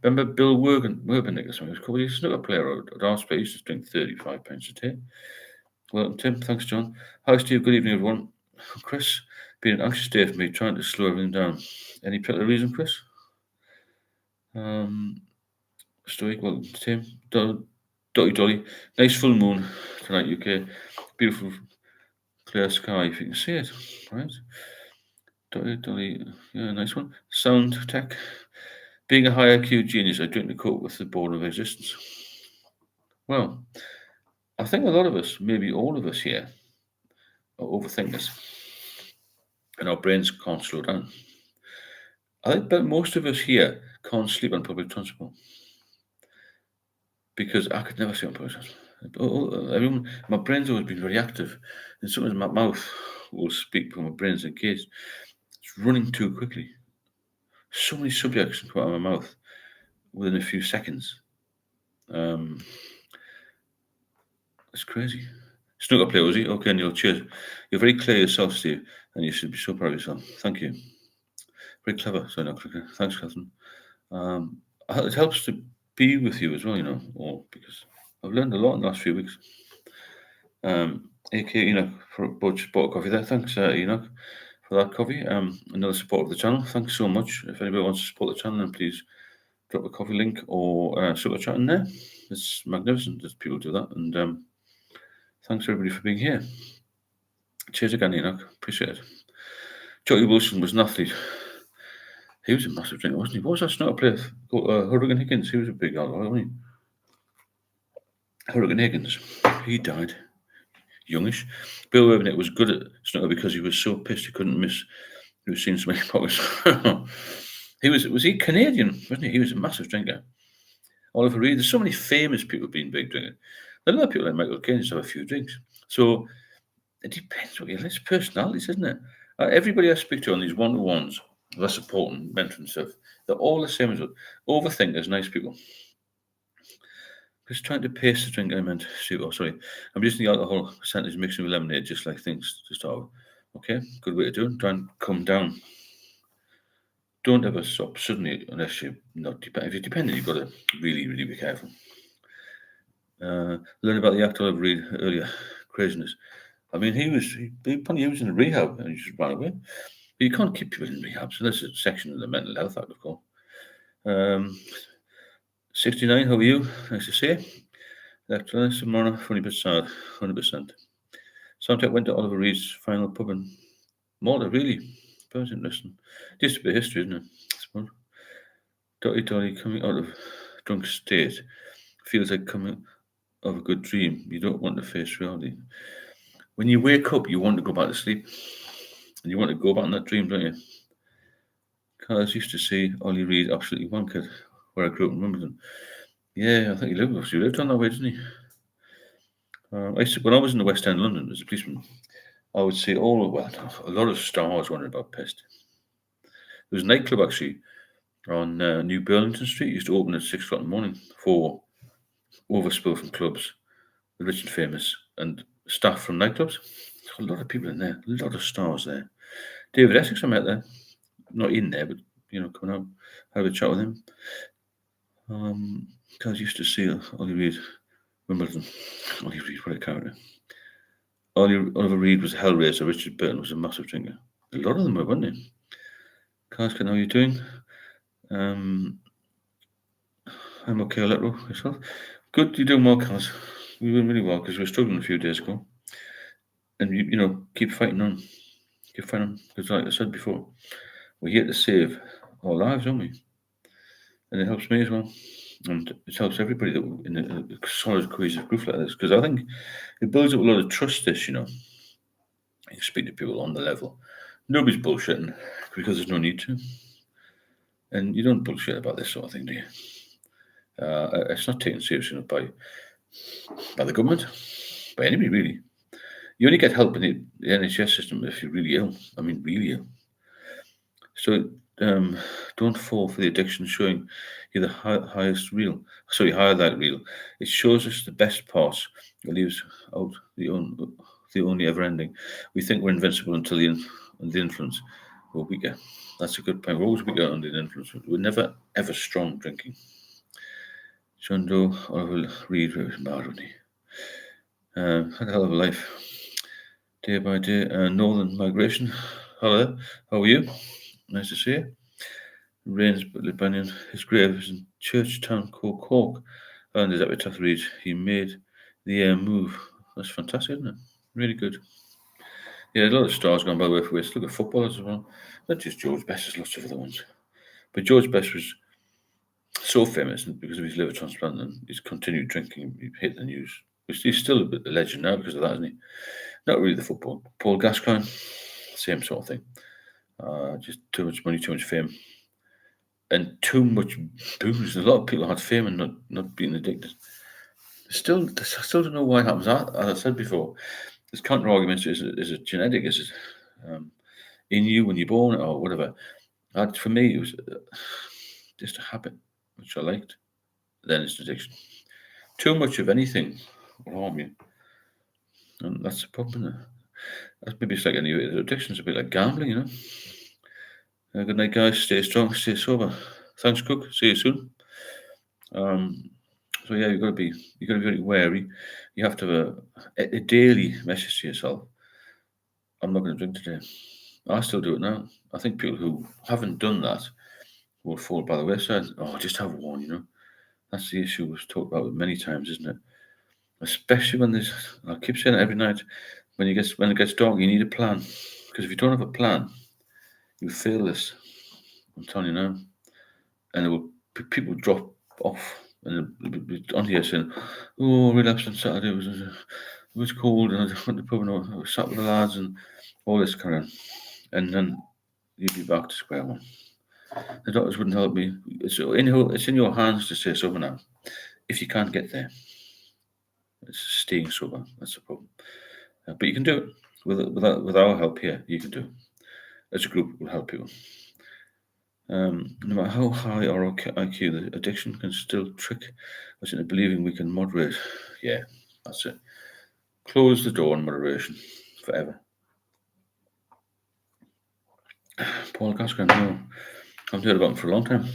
Remember Bill Werbennick or something? He was a snooker player at our place. He used to drink 35 pints a day. Well, Tim, thanks, John. Hi, Steve. Good evening, everyone. Chris, been an anxious day for me, trying to slow everything down. Any particular reason, Chris? Stoic, well, Tim, Dolly. Nice full moon tonight, UK. Beautiful clear sky, if you can see it, right? Dolly, yeah, nice one. Sound tech. Being a high IQ genius, I drink to cope with the boredom of existence. Well, I think a lot of us, maybe all of us here, are overthinkers, and our brains can't slow down. I bet most of us here can't sleep on public transport because I could never sleep on public transport. Everyone, my brain's always been very active, and sometimes my mouth will speak for my brain's engaged. It's running too quickly. So many subjects come out of my mouth within a few seconds. It's crazy. Snooker player, was he? Okay, Neil, cheers. You're very clear yourself, Steve, and you should be so proud of yourself. Thank you. Very clever. Sorry, not quicker. Thanks, Catherine. It helps to be with you as well, you know, because I've learned a lot in the last few weeks. AK Enoch for bought a coffee there. Thanks, Enoch, for that coffee. Another support of the channel. Thanks so much. If anybody wants to support the channel, then please drop a coffee link or super chat in there. It's magnificent that people do that. And thanks everybody for being here. Cheers again, Enoch. Appreciate it. Joey Wilson was an athlete. He was a massive drinker, wasn't he? What was that snooker player? Hurricane Higgins. He was a big alcoholic, wasn't he? Hurricane Higgins. He died youngish. Bill Werbennick was good at snooker because he was so pissed he couldn't miss. He was seeing so many pockets. Was he Canadian, wasn't he? He was a massive drinker. Oliver Reed. There's so many famous people being big drinkers. A lot of people like Michael Caine just have a few drinks. So it depends what you like. It's personalities, isn't it? Everybody I speak to on these one-to-ones, the support and mentoring stuff, they're all the same as well. Overthinkers, nice people. Just trying to pace the drink, I meant. Oh, sorry. I'm using the alcohol percentage mixing with lemonade, just like things to start with. Okay, good way to do it. Try and come down. Don't ever stop suddenly unless you're not dependent. If you're dependent, you've got to really, really be careful. Learn about the actor I've read earlier, craziness. I mean, he was in a rehab and he just ran away. But you can't keep people in rehab, so that's a section of the Mental Health Act, of course. 69, how are you? Nice to see you. Electronics tomorrow, funny but sad, 100%. Soundtrack went to Oliver Reed's final pub in Malta, really. That was interesting. Just a bit of history, isn't it? I suppose. Dotty coming out of drunk state feels like coming of a good dream. You don't want to face reality. When you wake up, you want to go back to sleep. And you want to go back in that dream, don't you? Carlos used to say Ollie Reed absolutely wankered where I grew up in Wimbledon. Yeah, I think he lived on that way, didn't he? When I was in the West End, London, as a policeman, I would see a lot of stars wondering about pest. There was a nightclub actually on New Burlington Street. It used to open at 6 o'clock in the morning for overspill from clubs, the rich and famous, and staff from nightclubs. A lot of people in there, a lot of stars there. David Essex, I met there. Not in there, but coming out, have a chat with him. Guys used to see Ollie Reed, Wimbledon. Ollie Reed, what a character. Oliver Reed was a hellraiser. Richard Burton was a massive drinker. A lot of them were, weren't they? Karskin, how are you doing? I'm okay, Electro. Yourself? Good, you're doing well, Kaz. You're doing really well because we were struggling a few days ago. And keep fighting on. Keep fighting on. Because like I said before, we're here to save our lives, aren't we? And it helps me as well. And it helps everybody that in a solid, cohesive group like this. Because I think it builds up a lot of trust, you can speak to people on the level. Nobody's bullshitting because there's no need to. And you don't bullshit about this sort of thing, do you? It's not taken seriously enough by the government, by anybody really. You only get help in the NHS system if you're really ill. I mean, really ill. So don't fall for the addiction showing you the higher that reel. It shows us the best parts. It leaves out the only ever ending. We think we're invincible until the influence we're weaker. That's a good point. We're always weaker under the influence. We're never ever strong drinking. John Doe, Oliver Reed was mad, wasn't he? Had a hell of a life. Day by day, northern migration. Hello, how are you? Nice to see you. Rains Libanian. His grave is in Churchtown, Cork. And his epitaph reads, "He made the air move." That's fantastic, isn't it? Really good. Yeah, a lot of stars gone by the way for West. Look at footballers as well. Not just George Best, there's lots of other ones. But George Best was so famous because of his liver transplant and his continued drinking. He hit the news. He's still a bit of a legend now because of that, isn't he? Not really the football. Paul Gascoigne, same sort of thing. Just too much money, too much fame, and too much booze. A lot of people had fame and not being addicted. I still don't know why it happens. As I said before, there's counter arguments. Is it genetic? Is it in you when you're born or whatever? For me, it was just a habit which I liked. Then it's addiction. Too much of anything will harm you, and that's the problem. Isn't it? That's maybe it's like any addiction's a bit like gambling, Good night, guys. Stay strong, stay sober. Thanks, Cook. See you soon. So yeah, you've got to be very wary. You have to have a daily message to yourself. I'm not going to drink today. I still do it now. I think people who haven't done that will fall by the wayside. Oh, just have one, That's the issue we've talked about many times, isn't it? Especially when I keep saying it every night, when it gets dark, you need a plan. Because if you don't have a plan, you fail this. I'm telling you now. And people drop off and on here saying, "Oh, I relapsed on Saturday. It was cold, and I went to the pub and I sat with the lads and all this kind of." And then you'd be back to square one. The doctors wouldn't help me. It's in your hands to stay sober now. If you can't get there, it's staying sober. That's the problem. But you can do it with our help here. You can do it. As a group, we'll help you. No matter how high our IQ, the addiction can still trick us into believing we can moderate. Yeah, that's it. Close the door on moderation forever. Paul Gascoigne, no, I've heard about him for a long time.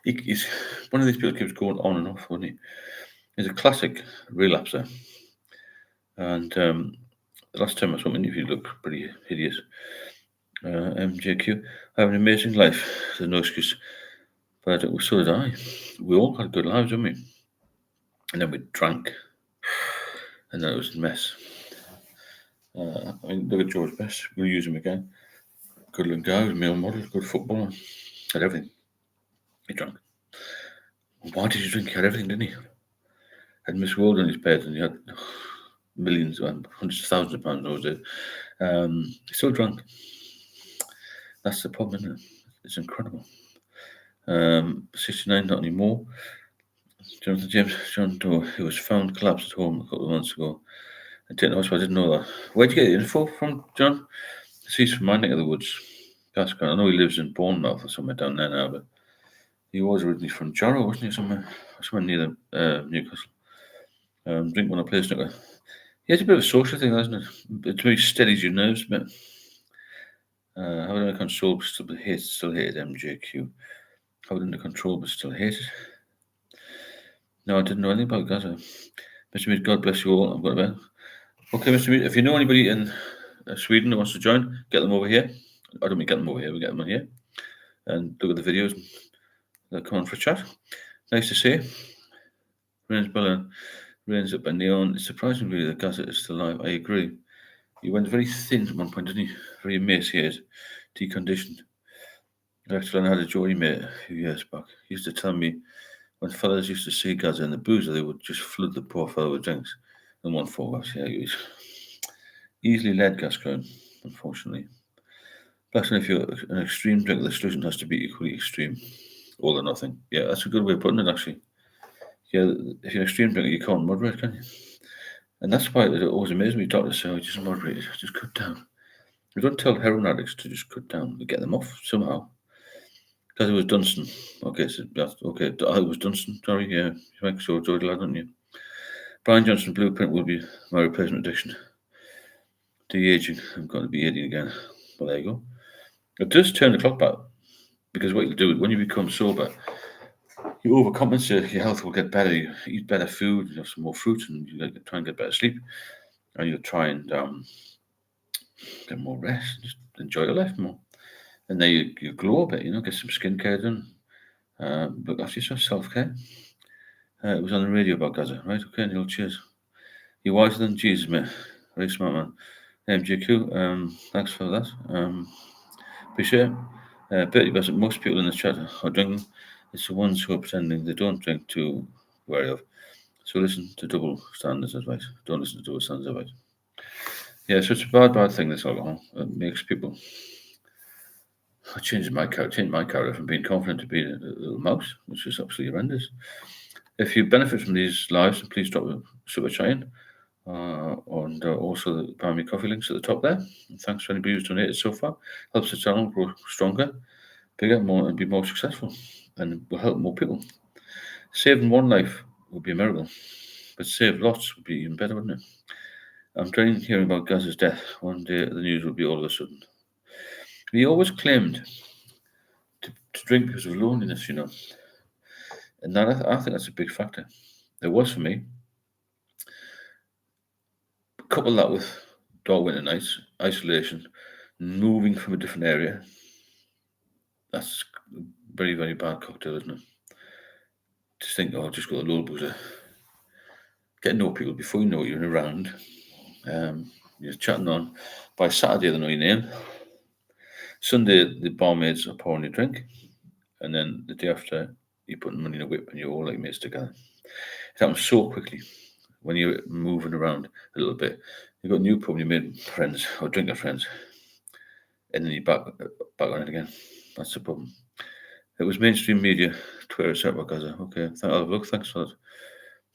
He's one of these people keeps going on and off, wouldn't he? He's a classic relapser. And the last time I saw him, he looked pretty hideous. MJQ, I have an amazing life. There's no excuse. But so did I. We all had good lives, didn't we? And then we drank. And then it was a mess. I mean, look at George Best. We'll use him again. Good looking guy, male model, good footballer. Had everything. He drank. Why did he drink? He had everything, didn't he? Had Miss World on his bed and he had millions and hundreds of thousands of pounds those days. He still drank. That's the problem, isn't it? It's incredible. 69, not anymore. Jonathan James John Doe, who was found collapsed at home a couple of months ago. I didn't know, so I didn't know that. Where'd you get the info from, John? He's from my neck of the woods. Gascoigne. I know he lives in Bournemouth or somewhere down there now, but he was originally from Jarrow, wasn't he? Somewhere near Newcastle. Drink when I play snooker. He has a bit of a social thing, hasn't it? It really steadies your nerves a bit. How would I control but still hate MJQ? How would I control but still hate it? No, I didn't know anything about Gaza. Mr. Mead, God bless you all. I'm going to bed. Okay, Mr. Mead, if you know anybody in Sweden who wants to join, get them over here. I don't mean get them over here, we get them on here. And look at the videos. They'll come on for a chat. Nice to see. Rains Berlin. Rains up by Neon. It's surprising really that Gaza is still alive. I agree. He went very thin at one point, didn't he? Very emaciated, deconditioned. I actually had a Geordie mate a few years back. He used to tell me when fellas used to see Gaza in the boozer, they would just flood the poor fellow with drinks and one focus. Yeah, he was easily led, Gascoigne, unfortunately. Plus, if you're an extreme drinker, the solution has to be equally extreme. All or nothing. Yeah, that's a good way of putting it, actually. Yeah, if you're an extreme drinker, you can't moderate, can you? And that's why it always amazes me doctors say, just moderate, just cut down. We don't tell heroin addicts to just cut down. We get them off somehow. Because it was Dunstan. Okay, so that's okay. It was Dunstan. Sorry, yeah. You make sure, George lad, don't you? Brian Johnson Blueprint will be my replacement addiction. De-aging. I'm going to be 80 again. Well, there you go. It does turn the clock back. Because what you'll do, when you become sober, you overcompensate, your health will get better, you eat better food, you have some more fruit, and you try and get better sleep. And you'll try and get more rest, just enjoy your life more. And then you glow a bit, get some skincare done. Look after yourself, self-care. It was on the radio about Gaza, right? Okay, Neil, cheers. You're wiser than Jesus, mate. Very smart man. MJQ, thanks for that. Appreciate it. Bet because most people in the chat are drinking. It's the ones who are pretending they don't drink to wary of. So listen to double standards advice. Don't listen to double standards advice. Yeah, so it's a bad thing, this alcohol. It makes people... I changed my character from being confident to being a little mouse, which is absolutely horrendous. If you benefit from these lives, please drop a super chat and also the Buy Me Coffee links at the top there. And thanks for anybody who's donated so far. Helps the channel grow stronger, bigger, more, and be more successful, and will help more people. Saving one life would be a miracle, but save lots would be even better, wouldn't it? I'm dreading hearing about Gaza's death. One day the news will be all of a sudden. He always claimed to drink because of loneliness, and that I think that's a big factor. It was for me. Couple that with dark winter nights, isolation, moving from a different area. That's a very, very bad cocktail, isn't it? Just think, just got a load of boozer. Get to know people before you know you're around. You're chatting on. By Saturday, they know your name. Sunday, the barmaids are pouring your drink. And then the day after, you're putting money in a whip and you're all like mates together. It happens so quickly when you're moving around a little bit. You've got new pub, you made friends or drinker friends. And then you're back on it again. That's the problem. It was mainstream media, Twitter, etc. Gaza. Okay, look, thanks for that.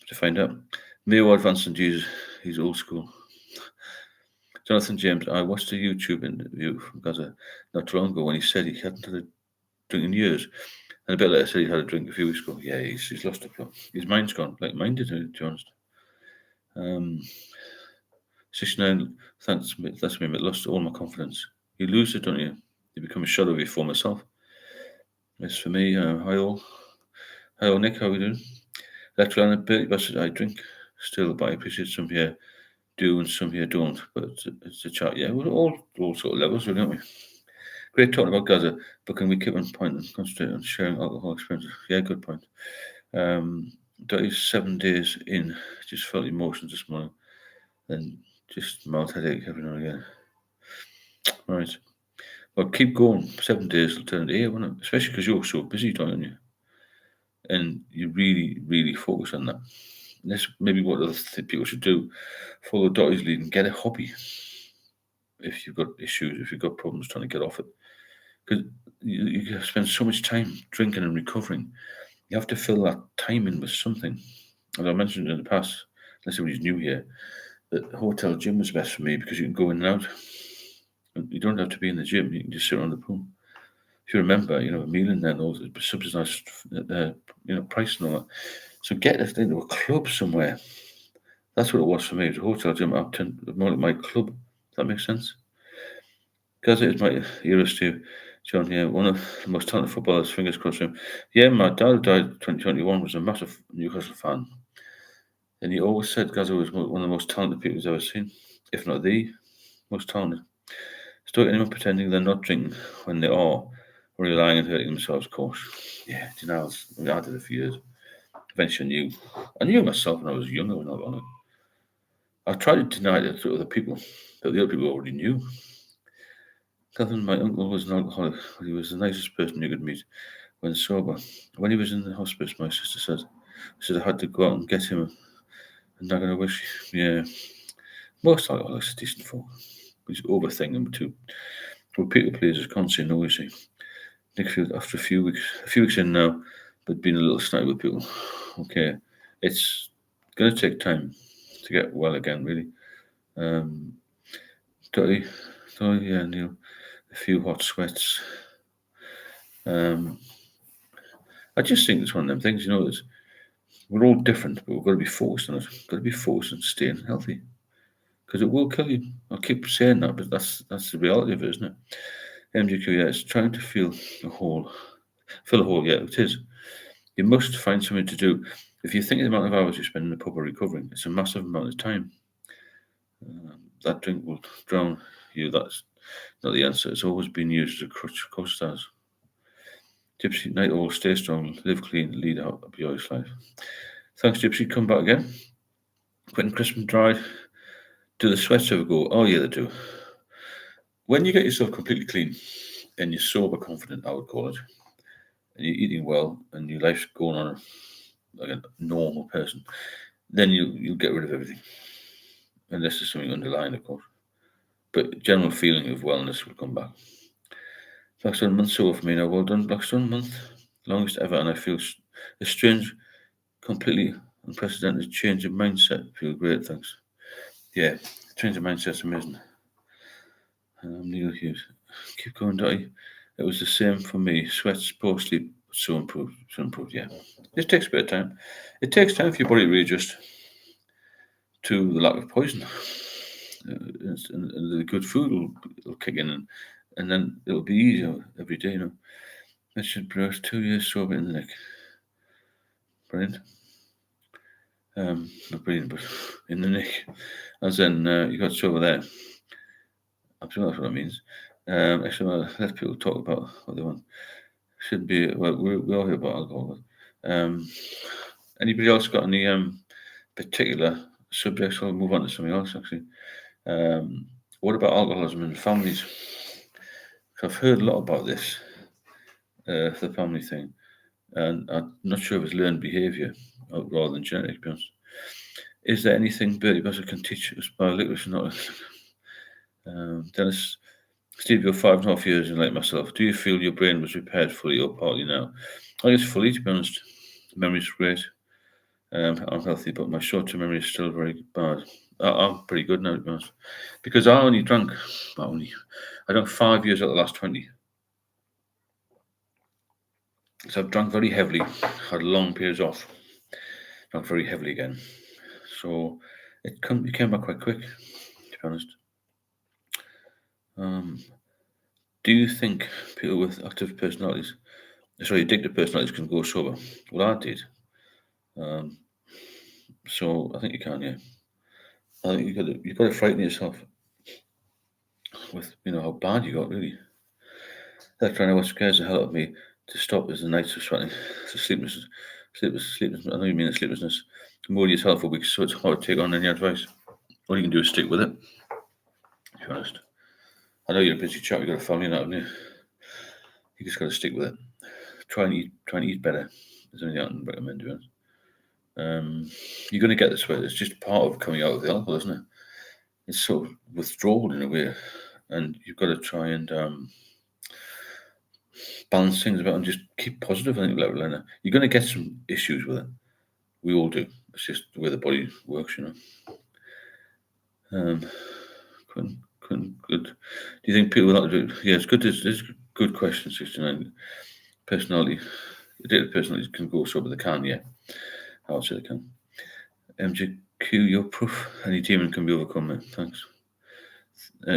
To find out. Mayo advanced in Jesus, he's old school. Jonathan James, I watched a YouTube interview from Gaza not too long ago when he said he hadn't had a drinking years. And a bit later, said he had a drink a few weeks ago. Yeah, he's lost it. His mind's gone, like mine did, to be honest. 69, thanks, that's me, but lost all my confidence. You lose it, don't you? You become a shadow of your former self. As for me, hi all. Hello, Nick, how are we doing? Electrolyte ability versus I drink. Still, but I appreciate some here do and some here don't. But it's a chat, yeah. We're all sort of levels, really, aren't we? Great talking about Gaza, but can we keep on point and concentrate on sharing alcohol experiences? Yeah, good point. 7 days in, just felt emotions this morning. Then just mouth headache every now and again. Right. Well, keep going. 7 days will turn to 8, won't it? Especially because you're so busy, don't you? And you really, really focus on that. And that's maybe what other people should do. Follow Dottie's lead and get a hobby. If you've got issues, if you've got problems trying to get off it. Because you spend so much time drinking and recovering. You have to fill that time in with something. As I mentioned in the past, unless somebody's new here, the hotel gym was best for me because you can go in and out. And you don't have to be in the gym, you can just sit on the pool. If you remember, a meal in there and all the subsidised price and all that. So get us into a club somewhere. That's what it was for me. It was a hotel gym up to more like my club. Does that make sense? Because it is my era, Steve. John here, one of the most talented footballers, fingers crossed for him. Yeah, my dad died in 2021, was a massive Newcastle fan. And he always said Gaza was one of the most talented people he's ever seen, if not the most talented. Still, anyone pretending they're not drinking when they are, or relying on hurting themselves, of course. Yeah, I did it for years. Eventually I knew myself when I was younger, when I was on it. I tried to deny it to other people, but the other people already knew. Catherine, my uncle was an alcoholic, but he was the nicest person you could meet when sober. When he was in the hospice, my sister said I had to go out and get him a nag and a wish. Yeah, most alcoholics are decent folk. We just overthink them too. We're people pleasers, can't say no, you see. Nickfield, after a few weeks in now, but being a little snide with people. Okay, it's going to take time to get well again, really. Dirty, yeah, Neil, a few hot sweats. I just think it's one of them things, we're all different, but we've got to be focused on it. We've got to be focused on staying healthy, because it will kill you. I'll keep saying that, but that's the reality of it, isn't it? MGQ, yeah, it's trying to fill a hole. Yeah, it is. You must find something to do. If you think of the amount of hours you spend in the pub or recovering, it's a massive amount of time. That drink will drown you. That's not the answer. It's always been used as a crutch. Of course it has. Gypsy, night all, stay strong, live clean, lead out a joyous life. Thanks, Gypsy. Come back again. Quentin Crispin dried. Do the sweats ever go? Oh, yeah, they do. When you get yourself completely clean and you're sober confident, I would call it, and you're eating well and your life's going on like a normal person, then you'll get rid of everything. Unless there's something underlying, of course. But general feeling of wellness will come back. Blackstone month so for me now. Well done, Blackstone month. Longest ever, and I feel a strange, completely unprecedented change of mindset. Feel great, thanks. Yeah, change of mindset's amazing. Neil Hughes. Keep going, Dottie. It was the same for me. Sweats, poor sleep, so improved. Yeah. It takes a bit of time. It takes time for your body to readjust to the lack of poison. And the good food will kick in, and then it'll be easier every day, Richard Bruce, 2 years sober in the neck. Brilliant. Not brilliant, but in the neck. As in, you got sober there. I'm sure that's what it means. Actually, let people talk about what they want. Should be, well, we all hear about alcohol. Anybody else got any particular subjects? I'll move on to something else, actually. What about alcoholism in families? I've heard a lot about this, the family thing, and I'm not sure if it's learned behaviour rather than genetic, to be honest. Is there anything Bertie Bassett can teach us by literature knowledge? Dennis, Steve, you're 5.5 years in like myself. Do you feel your brain was repaired fully or partly now? I guess fully, to be honest. Memory's great. I'm healthy, but my short-term memory is still very bad. I'm pretty good now, to be honest. Because I only drank, I drank 5 years out of the last 20. So I've drunk very heavily, had long periods off, drunk very heavily again. So it came back quite quick, to be honest. Um, do you think people with addictive personalities can go sober? Well, I did. Um, so I think you can, yeah. I think you've got to frighten yourself with how bad you got really. That's trying to what scares the hell out of me to stop is the nights of sweating, the sleeplessness. I know you mean the sleeplessness. More yourself for weeks, so it's hard to take on any advice. All you can do is stick with it. To be honest, I know you're a busy chap. You've got a family and that, haven't you? You just got to stick with it. Try and eat better. There's anything I can recommend. To be honest. You're going to get this way. It's just part of coming out of the alcohol, isn't it? It's sort of withdrawal in a way, and you've got to try and balance things about and just keep positive. I think level. You're going to get some issues with it. We all do. It's just the way the body works, Um, good. Do you think people will not do? Yeah, it's good. This is a good question. 69. Personality, addictive personalities can go sober. They can, yeah. I would say they can. MJQ, your proof. Any demon can be overcome. Mate. Thanks.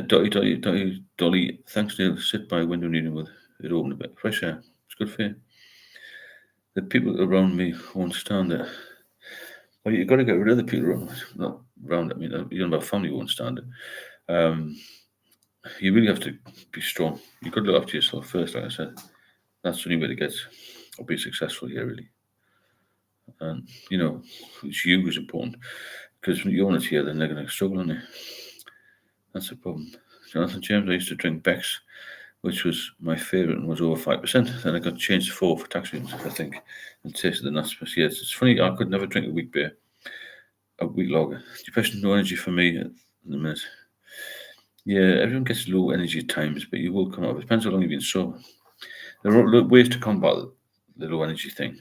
Dolly. Thanks, Neil. Sit by window reading with it open a bit. Fresh air. It's good for you. The people around me won't stand it. Well, you've got to get rid of the people around. Not around. I mean, you don't have a family who won't stand it. You really have to be strong. You've got to look after yourself first, like I said. That's the only way to get or be successful here, really. And, it's you who's important. Because when you're not here, then they're going to struggle, aren't they? That's the problem. Jonathan James, I used to drink Beck's, which was my favourite and was over 5%. Then I got changed to 4 for tax reasons, I think, and tasted the nuts. Yes, it's funny, I could never drink a weak beer, a weak lager. Depression, no energy for me in a minute. Yeah, everyone gets low energy at times, but you will come up. It depends how long you've been sober. There are ways to combat the low energy thing.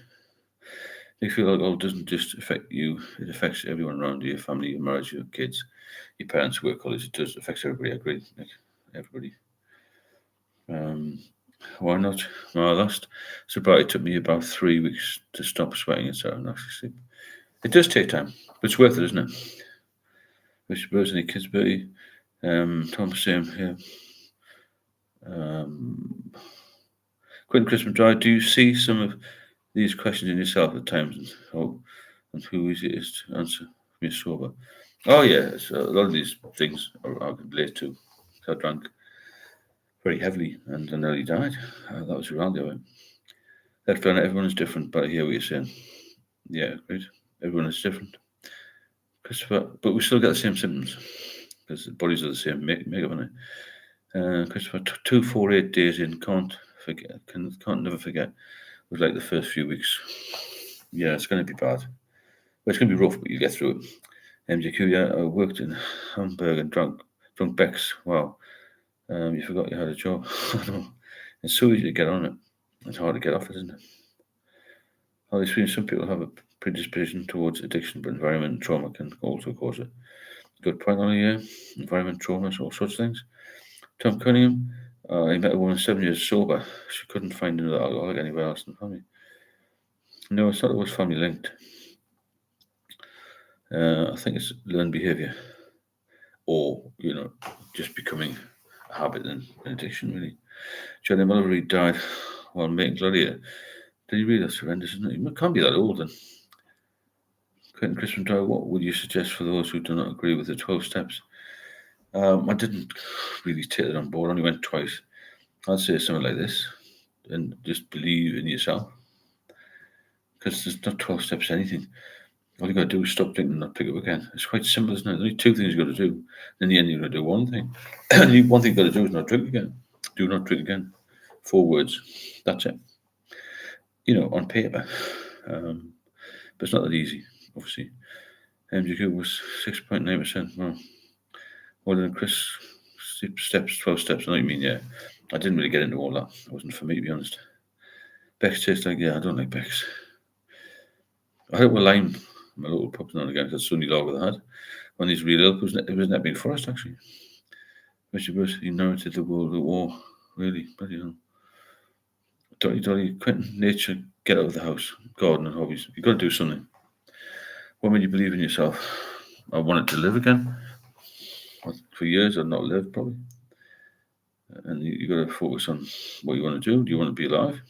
You feel like, it doesn't just affect you, it affects everyone around you, your family, your marriage, your kids, your parents, work colleagues. It does affect everybody, I agree. Like, everybody. Why not? My last sobriety took me about 3 weeks to stop sweating and start actually sleep. It does take time, but it's worth it, isn't it? Which birds any kids, Bertie? Tom, same here. Quentin Christmas Drive, do you see some of these questions in yourself at times and who is it is to answer from your sober? Oh, yeah, so a lot of these things I can relate to. I drank very heavily and I nearly died. That was around the way. Everyone is different, but I hear what you're saying. Yeah, great. Everyone is different. Christopher, but we still get the same symptoms because the bodies are the same makeup, aren't they? Christopher, 248 days in, can't never forget. It was like the first few weeks. Yeah, it's going to be bad. Well, it's going to be rough, but you get through it. MJQ, yeah, I worked in Hamburg and drunk Beck's. Wow. You forgot you had a job. It's so easy to get on it. It's hard to get off it, isn't it? I've experienced some people have a predisposition towards addiction, but environment and trauma can also cause it. Good point on here. Environment, trauma, all sorts of things. Tom Cunningham, I met a woman 7 years sober. She couldn't find another alcoholic anywhere else in the family. No, it's not always family linked. I think it's learned behaviour, or just becoming a habit and an addiction. Really, Johnny Mullery died while making Gladiator. Did he really? That's horrendous, isn't it? It can't be that old then. Quentin Christmas Drive, what would you suggest for those who do not agree with the 12 steps? I didn't really take it on board. I only went twice. I'd say something like this, and just believe in yourself, because there's not 12 steps to anything. All you got to do is stop drinking and not pick up again. It's quite simple, isn't it? There's only 2 things you got to do. In the end, you're going to do one thing. One thing you got to do is not drink again. Do not drink again. 4 words. That's it. On paper. But it's not that easy, obviously. MGQ was 6.9%. Well, more than Chris steps, 12 steps. I know what you mean, yeah. I didn't really get into all that. It wasn't for me, to be honest. Beck's tastes like, yeah, I don't like Beck's. I had it with lime. My local pub now and again, because Sunny Lager they had. When he's real ill, it was Nepping Forest, actually. Mr. Bruce, he narrated the World War. Really, bloody hell. Dolly, Quentin, nature, get out of the house, garden and hobbies. You've got to do something. When will you believe in yourself? I wanted to live again. For years, I've not lived probably. And you got to focus on what you want to do. Do you want to be alive?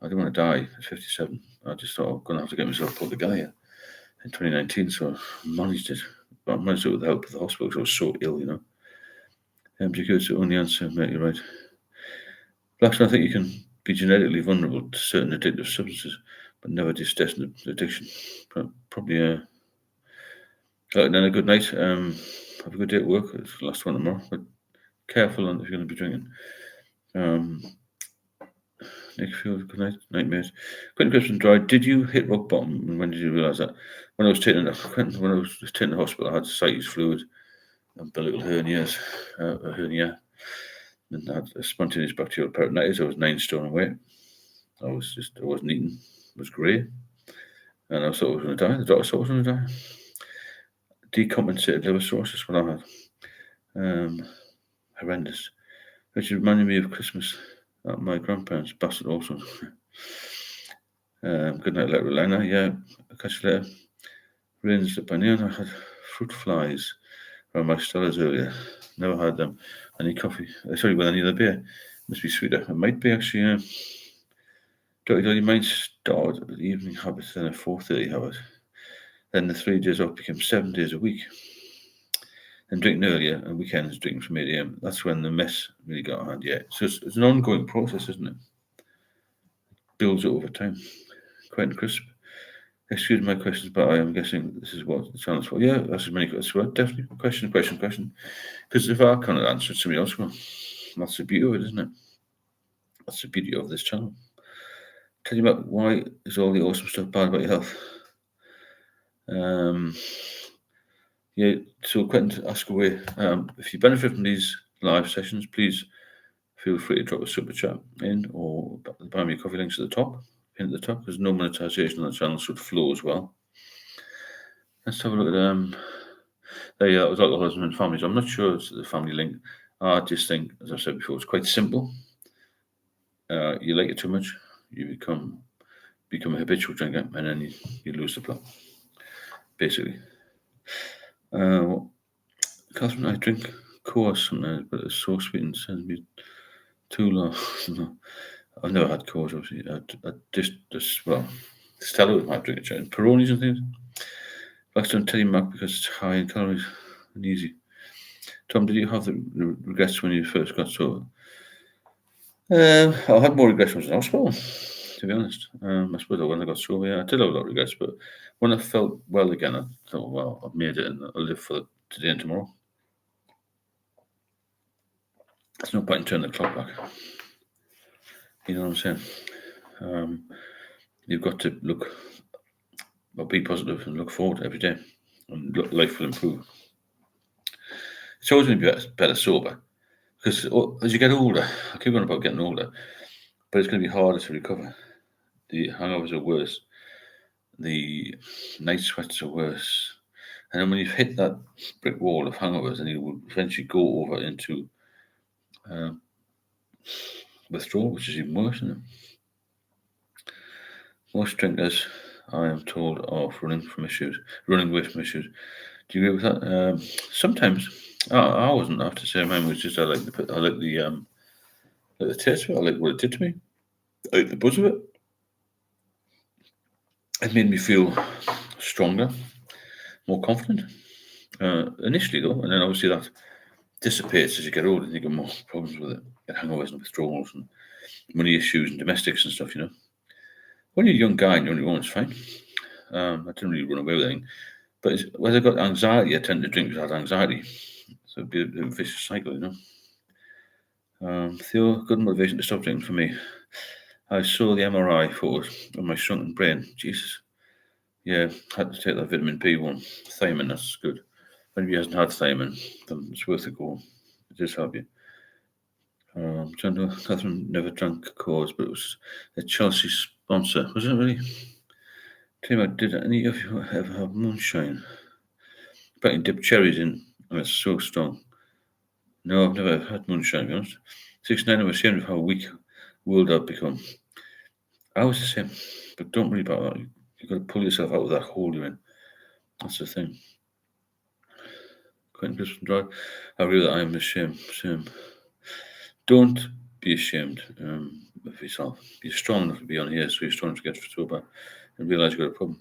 I didn't want to die at 57. I just thought I'm going to have to get myself put together in 2019. So I managed it. But I managed it with the help of the hospital because I was so ill, because the only answer, mate, you're right. Blackstone, I think you can be genetically vulnerable to certain addictive substances, but never destined addiction. Probably then a good night. Have a good day at work. It's the last one tomorrow, but careful on if you're going to be drinking. Nick Field, good night, nightmares. Quentin Crispin died. Did you hit rock bottom? And when did you realise that? When I was taken to the hospital, I had sinus fluid, umbilical hernias, a hernia, and I had a spontaneous bacterial peritonitis. I was 9 stone away. I wasn't eating. It was grey, and I thought I was going to die. The doctor thought I was going to die. Decompensated liver cirrhosis, what I had. Horrendous. Which reminded me of Christmas at my grandparents' bastard also. Good night, Letter Liner. Yeah, I'll catch you later. Rains up by noon. I had fruit flies around my Stellas earlier. Never had them. I need coffee. Sorry, well, I need a beer. Must be sweeter. It might be actually. Dirty might start at the evening habit, then a 4:30 habit. Then the 3 days off became 7 days a week. And drinking earlier and weekends drinking from 8 a.m. That's when the mess really got a hand. Yeah, so it's an ongoing process, isn't it? Builds over time. Quentin Crisp. Excuse my questions, but I am guessing this is what the channel's for. Yeah, that's as many questions. Well, definitely question. Because if I can't answer it, somebody else will. That's the beauty of it, isn't it? That's the beauty of this channel. Tell you about why is all the awesome stuff bad about your health. Yeah, so Quentin, ask away. If you benefit from these live sessions, please feel free to drop a super chat in or the buy me a coffee links at the top. In at the top, because no monetization on the channel should flow as well. Let's have a look at there you go, it was alcoholism and families. I'm not sure it's the family link. I just think, as I said before, it's quite simple. You like it too much, you become a habitual drinker, and then you lose the plot. Basically. Catherine, I drink Coors sometimes, but it's so sweet and sends me too low. I've never had Coors, obviously. I just well, Stella with my drink and Peronis and things. Blackstone Teddy Mac because it's high in calories and easy. Tom, did you have the regrets when you first got sober? I had more regrets when I was in hospital, to be honest. I suppose when I got sober, yeah, I did have a lot of regrets, but when I felt well again, I thought, well, I've made it and I'll live for today and tomorrow. There's no point in turning the clock back. You know what I'm saying? You've got to be positive and look forward every day, and life will improve. It's always going to be better sober, because as you get older, I keep on about getting older, but it's going to be harder to recover. The hangovers are worse. The night sweats are worse. And then when you've hit that brick wall of hangovers, and you will eventually go over into withdrawal, which is even worse, isn't it? Most drinkers, I am told, are running away from issues. Do you agree with that? Sometimes I wasn't. I have to say, mine was just I like the taste of it. I like what it did to me. I like the buzz of it. It made me feel stronger, more confident. Initially, though, and then obviously that dissipates as you get older and you get more problems with it. Get hangovers and withdrawals and money issues and domestics and stuff, When you're a young guy and you're on your own, it's fine. I didn't really run away with anything. But when I got anxiety, I tend to drink because I had anxiety. So it'd be a vicious cycle, Theo, good motivation to stop drinking for me. I saw the MRI photos of my shrunken brain. Jesus. Yeah, had to take that vitamin B1. Thiamine, that's good. If anybody hasn't had thiamine, then it's worth a go. It does help you. Catherine never drank Coors, but it was a Chelsea sponsor. Was it really? Tell you what, did any of you ever have moonshine? But you dip cherries in, and it's so strong. No, I've never had moonshine, to be honest. 6'9", I'm ashamed of how weak world I've become. I was the same, but don't worry about that. You've got to pull yourself out of that hole you're in. That's the thing. Quentin Crispin Drive. I realize I am ashamed. Same. Don't be ashamed of yourself. You're strong enough to be on here, so you're strong enough to get sober and realise you've got a problem.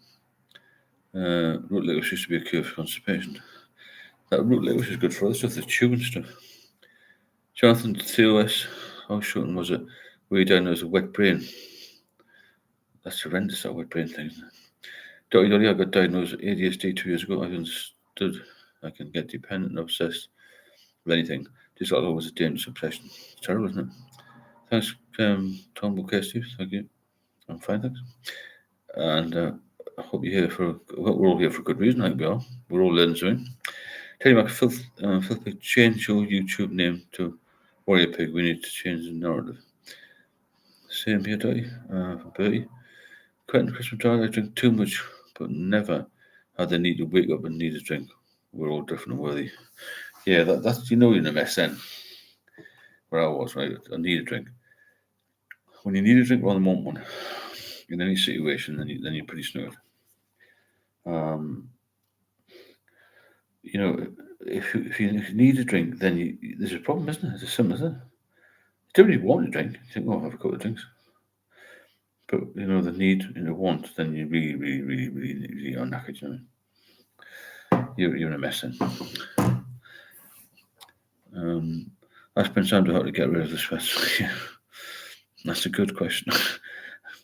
Root liquorice used to be a cure for constipation. That root liquorice is good for other stuff, the chewing stuff. Jonathan COS, how shocking was it? Were you diagnosed with wet brain? That's horrendous, that wet brain thing, isn't it? Dotty Dolly, I got diagnosed with ADHD 2 years ago. I understood I can get dependent and obsessed with anything. This alcohol was a dangerous obsession. It's terrible, isn't it? Thanks, Tom Bouquet, Steve. Thank you. I'm fine, thanks. And I hope you're here we're all here for a good reason, I think we are. We're all learning something. Tell you, Mac, Filth Pig, change your YouTube name to Warrior Pig. We need to change the narrative. Same here, Dotty, for Bertie. Quentin Christmas Drive, I drink too much, but never had the need to wake up and need a drink. We're all different and worthy. Yeah, that's, you're in a mess then. Where I was, right? I need a drink. When you need a drink rather than want one, in any situation, then you're pretty snowed. If you need a drink, then there's a problem, isn't it? It's as simple as that. You don't really want a drink. You think, oh, I'll have a couple of drinks. But, the need and the want, then you really, really, really, really, really are knackered, you know. You're in a mess then. Ask Prince Andrew how to get rid of the stress. Yeah. That's a good question.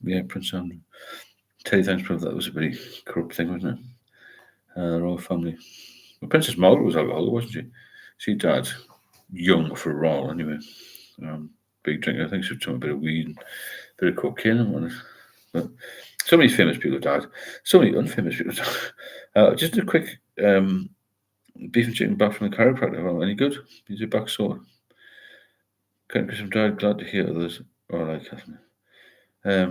Yeah, Prince Andrew. Teddy, thanks, brother. That was a pretty corrupt thing, wasn't it? The royal family. Well, Princess Margaret was alcoholic, wasn't she? She died young for a royal, anyway. Big drinker. I think she was doing a bit of weed and a bit of cocaine and whatnot. But so many famous people died. So many unfamous people died. Just a quick beef and chicken back from the chiropractor. Well, any good? Is your back sore? Christmas died. Glad to hear others are like that. I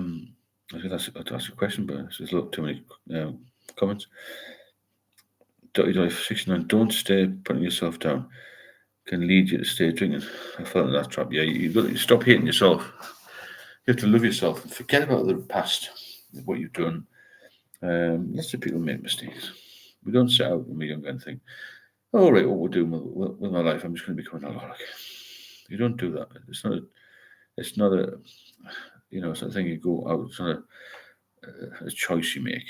was going to ask a question, but there's too many comments. Dotty 69. Don't stay putting yourself down. Can lead you to stay drinking. I fell into that trap. Yeah, you've got to stop hating yourself. You have to love yourself and forget about the past, what you've done. Lots of people make mistakes. We don't set out when we're younger and think, oh, right, what we're doing with my life, I'm just going to become an alcoholic. You don't do that. It's not a it's not a thing you go out. It's not a choice you make.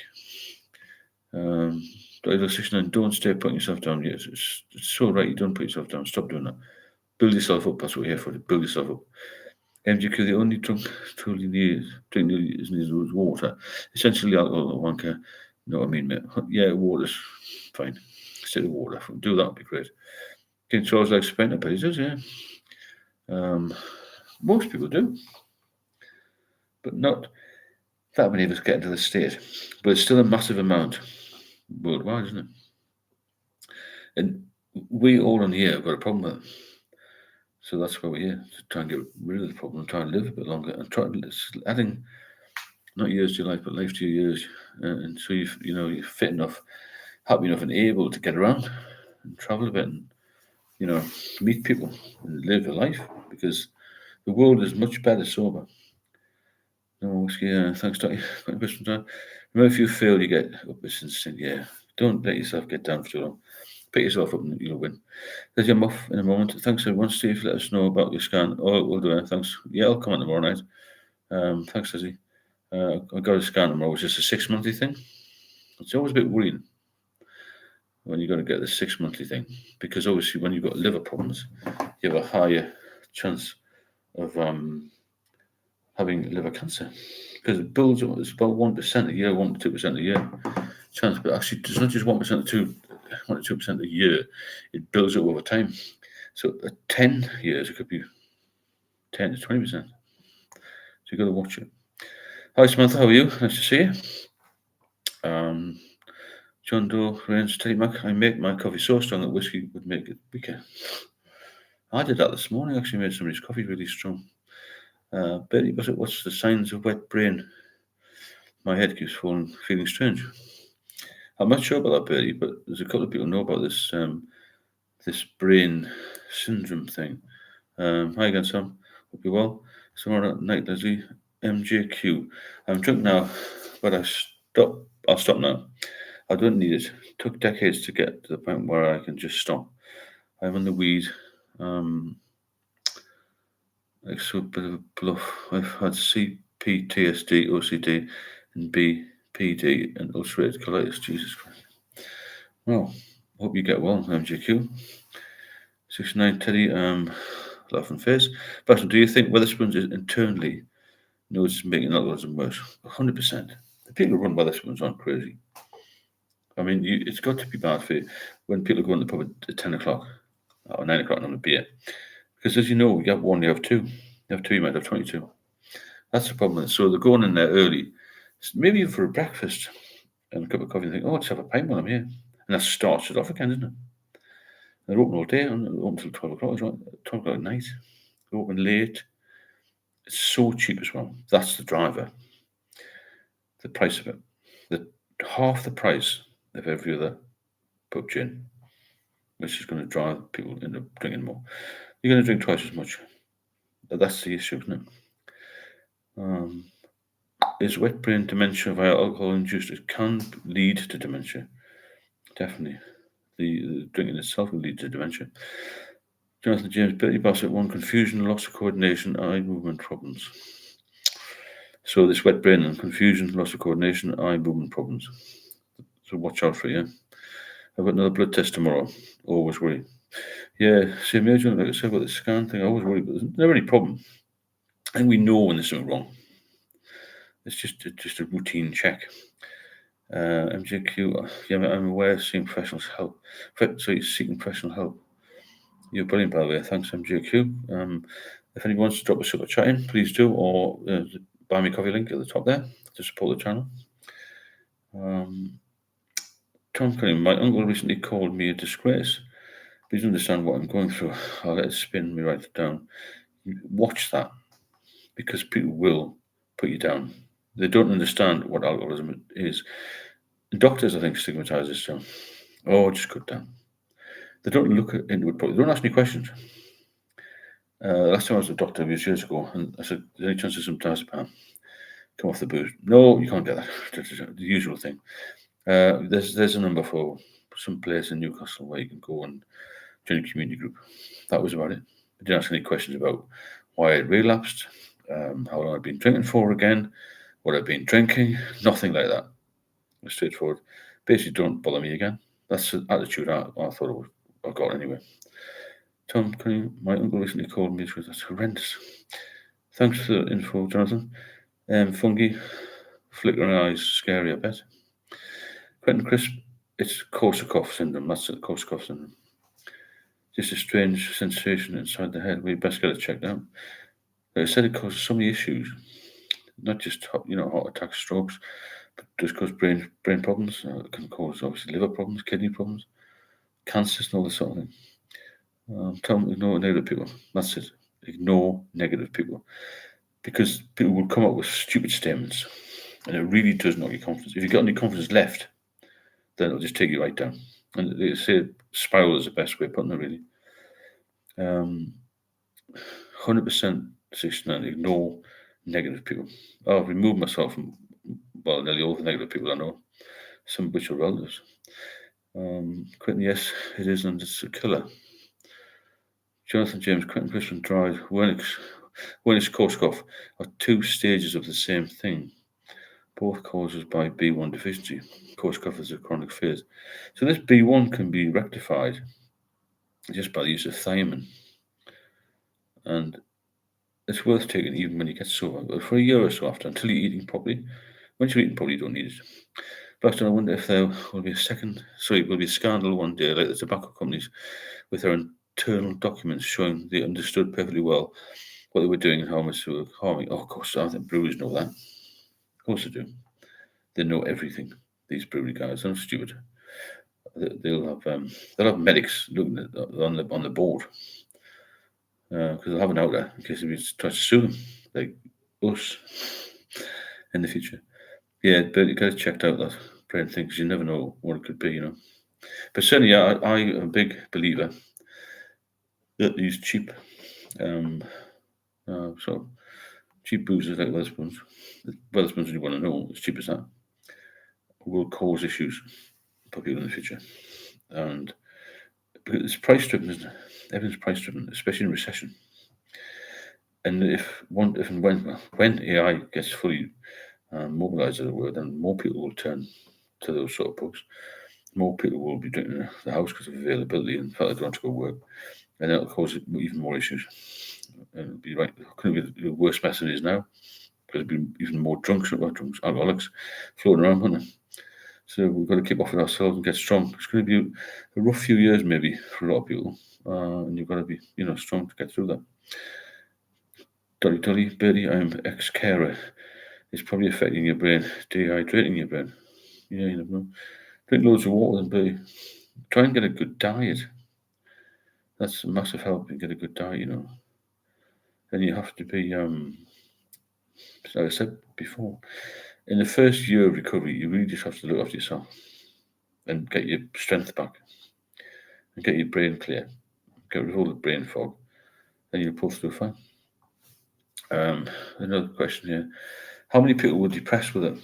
Don't stay putting yourself down. Yes, it's so right. You don't put yourself down. Stop doing that. Build yourself up. That's what we're here for. Build yourself up. MGQ, the only drink truly drink is water. Essentially, alcohol, one can. You know what I mean, mate? Yeah, water's fine. Instead of water, do that would be great. King Charles likes spent, I bet he does, yeah. Most people do, but not that many of us get into this state. But it's still a massive amount worldwide, isn't it? And we all in here have got a problem with it. So that's why we're here, to try and get rid of the problem and try and live a bit longer and try adding not years to your life, but life to your years. And so you're fit enough, happy enough, and able to get around and travel a bit and meet people and live a life, because the world is much better sober. No whiskey. Thanks, Dotty. Remember, if you fail, you get up this instant. Yeah, don't let yourself get down for too long. Pick yourself up and you'll win. There's your muff in a moment. Thanks everyone. Steve, let us know about your scan. Oh, we'll do it. Thanks. Yeah, I'll come on tomorrow night. Thanks, Lizzie. I got a scan tomorrow, which is a 6 monthly thing. It's always a bit worrying when you're going to get the 6 monthly thing, because obviously when you've got liver problems, you have a higher chance of having liver cancer, because it builds up. It's about 1% a year, 1 to 2% a year chance, but actually it's not just 1% to 2% a year. It builds up over time. So at 10 years, it could be 10 to 20%. So you've got to watch it. Hi Samantha, how are you? Nice to see you. John Doe, Rains, Teddy Mac. I make my coffee so strong that whiskey would make it weaker. I did that this morning. I actually made somebody's coffee really strong. Betty, what's the signs of wet brain? My head keeps feeling strange. I'm not sure about that, Betty, but there's a couple of people who know about this this brain syndrome thing. Hi again, Sam. Hope you're well. Tomorrow night, Leslie. MJQ. I'm drunk now, but I'll stop now. I don't need it. It took decades to get to the point where I can just stop. I'm on the weed. Like so a bit of a bluff. I've had CPTSD, OCD, and BPD, and ulcerated colitis. Jesus Christ. Well, hope you get well, MJQ. 69 Teddy, laughing face. But do you think Weatherspoons is internally knows it's making alcoholism worse? 100%. The people who run Weatherspoons aren't crazy. I mean, it's got to be bad for you when people go in the pub at 10 o'clock or 9 o'clock on a beer. Because as you know, you have one, you have two. You have two, you might have 22. That's the problem. So they're going in there early, maybe even for a breakfast and a cup of coffee, and think, oh, let's have a pint while I'm here. And that starts it off again, doesn't it? They're open all day, and they're open until 12 o'clock, 12 o'clock at night. They're open late. It's so cheap as well. That's the driver. The price of it. Half the price of every other pub gin, which is going to drive people into drinking more. You're going to drink twice as much. That's the issue, isn't it? Is wet brain dementia via alcohol induced? It can lead to dementia. Definitely. The drinking itself will lead to dementia. Jonathan James, Betty Bassett, one confusion, loss of coordination, eye movement problems. So this wet brain and confusion, loss of coordination, eye movement problems. So watch out for you. I've got another blood test tomorrow. Always worry. Yeah, same here, John. Like I said about the scan thing, I always worry, but there's never any problem. And we know when there's something wrong. It's just a routine check. MJQ, yeah, I'm aware of seeking professional help. So you're seeking professional help. You're brilliant, by the way. Thanks, MJQ. If anyone wants to drop a super chat in, please do, or buy me a coffee link at the top there to support the channel. Tom Cunningham, my uncle recently called me a disgrace. Please understand what I'm going through. I'll let it spin, me write it down. Watch that, because people will put you down. They don't understand what alcoholism is. Doctors, I think, stigmatise this down. Oh, just cut down. They don't look into it properly. They don't ask any questions. Last time I was a doctor, it was years ago, and I said, "Is there any chance of some diazepam? Come off the booze?" No, you can't get that. The usual thing. There's a number for some place in Newcastle where you can go and join a community group. That was about it. I didn't ask any questions about why I relapsed, how long I'd been drinking for again, what I'd been drinking, nothing like that. It was straightforward. Basically, don't bother me again. That's the attitude I thought I got anyway. Tom, my uncle recently called me. That's horrendous. Thanks for the info, Jonathan. Fungi, flickering eyes, scary, I bet. Quentin Crisp, it's Korsakoff syndrome. That's it, Korsakoff syndrome. Just a strange sensation inside the head. We best get it checked out. Like I said, it causes so many issues. Not just heart attacks, strokes, but it does cause brain problems. It can cause obviously liver problems, kidney problems, cancers, and all this sort of thing. Tell them ignore negative people. That's it. Ignore negative people, because people will come up with stupid statements, and it really does knock your confidence. If you've got any confidence left, then it'll just take you right down. And they say spiral is the best way of putting it, really. 100% 69. Ignore negative people. I've removed myself from nearly all the negative people I know, some of which are relatives. Quentin, yes, it is, and it's a killer. Jonathan James, Quentin Crispin tried Wernicke-Korsakoff are two stages of the same thing, both caused by B1 deficiency. Korsakoff is a chronic phase. So this B1 can be rectified just by the use of thiamine. And it's worth taking even when you get sober, but for a year or so after, until you're eating properly. Once you're eating properly, you don't need it. But I wonder if there will be a scandal one day, like the tobacco companies, with their internal documents showing they understood perfectly well what they were doing and how much they were harming. Oh, of course, I think breweries know that. Of course they do. They know everything. These brewery guys, they're not stupid. They'll have medics looking on the board, because they'll have an out there in case we try to sue them, like us, in the future. Yeah, but you got to check out that brain thing, because you never know what it could be, But certainly, I am a big believer that these cheap, cheap boozers like Wetherspoons. Wetherspoons, you want to know, as cheap as that, will cause issues for people in the future. And because it's price driven, isn't it? Everything's price driven, especially in recession. And if and when AI gets fully mobilized, as it were, then more people will turn to those sort of books. More people will be drinking the house because of availability and the fact they don't want to go work, and that'll cause even more issues. And it'll be right, couldn't be the worst mess it is now, because it'll be even more drunks, alcoholics floating around, wouldn't it? So we've got to keep off with ourselves and get strong. It's going to be a rough few years, maybe, for a lot of people, and you've got to be, strong to get through that. Dolly, Birdie, I'm ex-carer. It's probably affecting your brain, dehydrating your brain. Yeah, you never know. Drink loads of water and Birdie. Try and get a good diet. That's a massive help. You get a good diet, And you have to be, like I said before, in the first year of recovery, you really just have to look after yourself and get your strength back and get your brain clear. Get rid of all the brain fog, and you'll pull through fine. Another question here. How many people were depressed with it?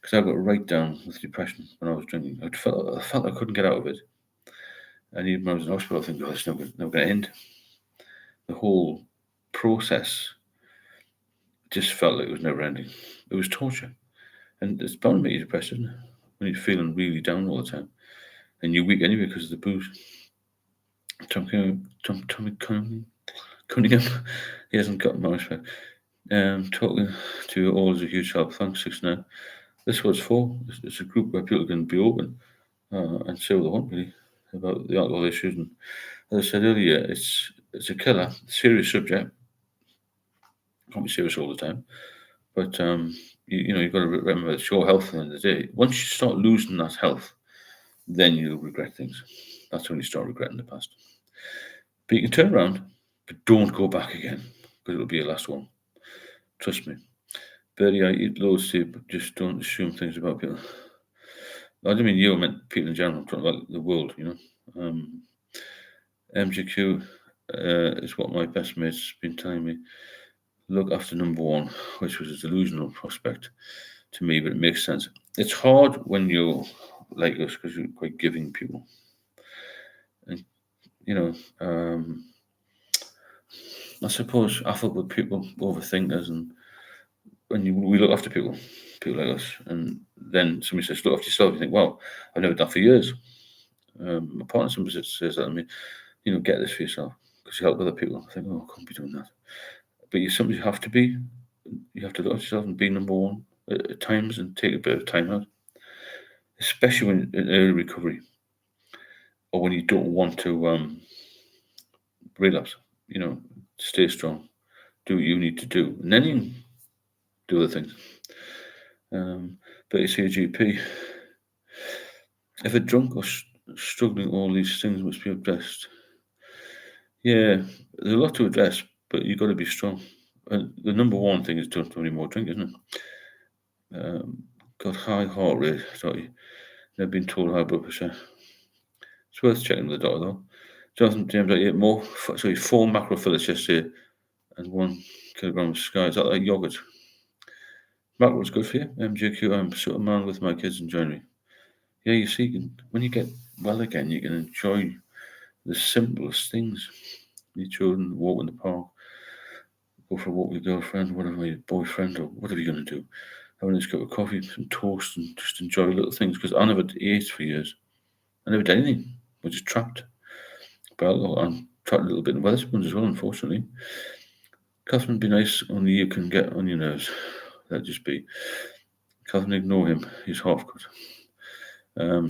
Because I got right down with depression when I was drinking. I felt I couldn't get out of it. And even when I was in hospital, I think, it's never going to end. The whole process just felt like it was never ending. It was torture. And it's bound to make you depressed, isn't it? When you're feeling really down all the time. And you're weak anyway because of the booze. Tommy Cunningham, he hasn't got my respect. Talking to you all is a huge help. Thanks, 69. This is what it's for. It's a group where people can be open and say what they want, really, about the alcohol issues. And as I said earlier, it's a killer, serious subject. Can't be serious all the time. But, you've got to remember it's your health at the end of the day. Once you start losing that health, then you'll regret things. That's when you start regretting the past. But you can turn around, but don't go back again, because it'll be your last one. Trust me. Bertie, I eat loads too, but just don't assume things about people. I don't mean you, I meant people in general. I'm talking about the world, MGQ is what my best mate's been telling me. Look after number one, which was a delusional prospect to me, but it makes sense. It's hard when you're like us because you're quite giving people. And, I suppose affable people, overthinkers, and when we look after people like us, and then somebody says, look after yourself, you think, wow, I've never done that for years. My partner somebody says that to me, get this for yourself, because you help other people. I think, I can't be doing that. But you sometimes have to be, you have to look at yourself and be number one at times and take a bit of time out, especially when in early recovery or when you don't want to relapse. Stay strong, do what you need to do, and then you can do other things. But you see a GP, if a drunk or struggling, all these things must be addressed. Yeah, there's a lot to address, but you've got to be strong. And the number one thing is don't do any more drink, isn't it? Got high heart rate, sorry. Never been told high blood pressure. It's worth checking with the doctor though. Jonathan James, I ate 4 macro fillets yesterday and 1 kilogram of Sky. Is that like yogurt? Macro is good for you. MJQ, I'm sort of man with my kids in January. Yeah, you see, when you get well again, you can enjoy the simplest things. Your children, walk in the park, go for a walk with your girlfriend, whatever, your boyfriend, or whatever you're going to do. Have a nice cup of coffee, some toast, and just enjoy little things. Because I never ate for years. I never did anything. I was just trapped by alcohol and trapped a little bit in Wetherspoons as well, unfortunately. Catherine, be nice, only you can get on your nerves. That'd just be. Catherine, ignore him. He's half cut.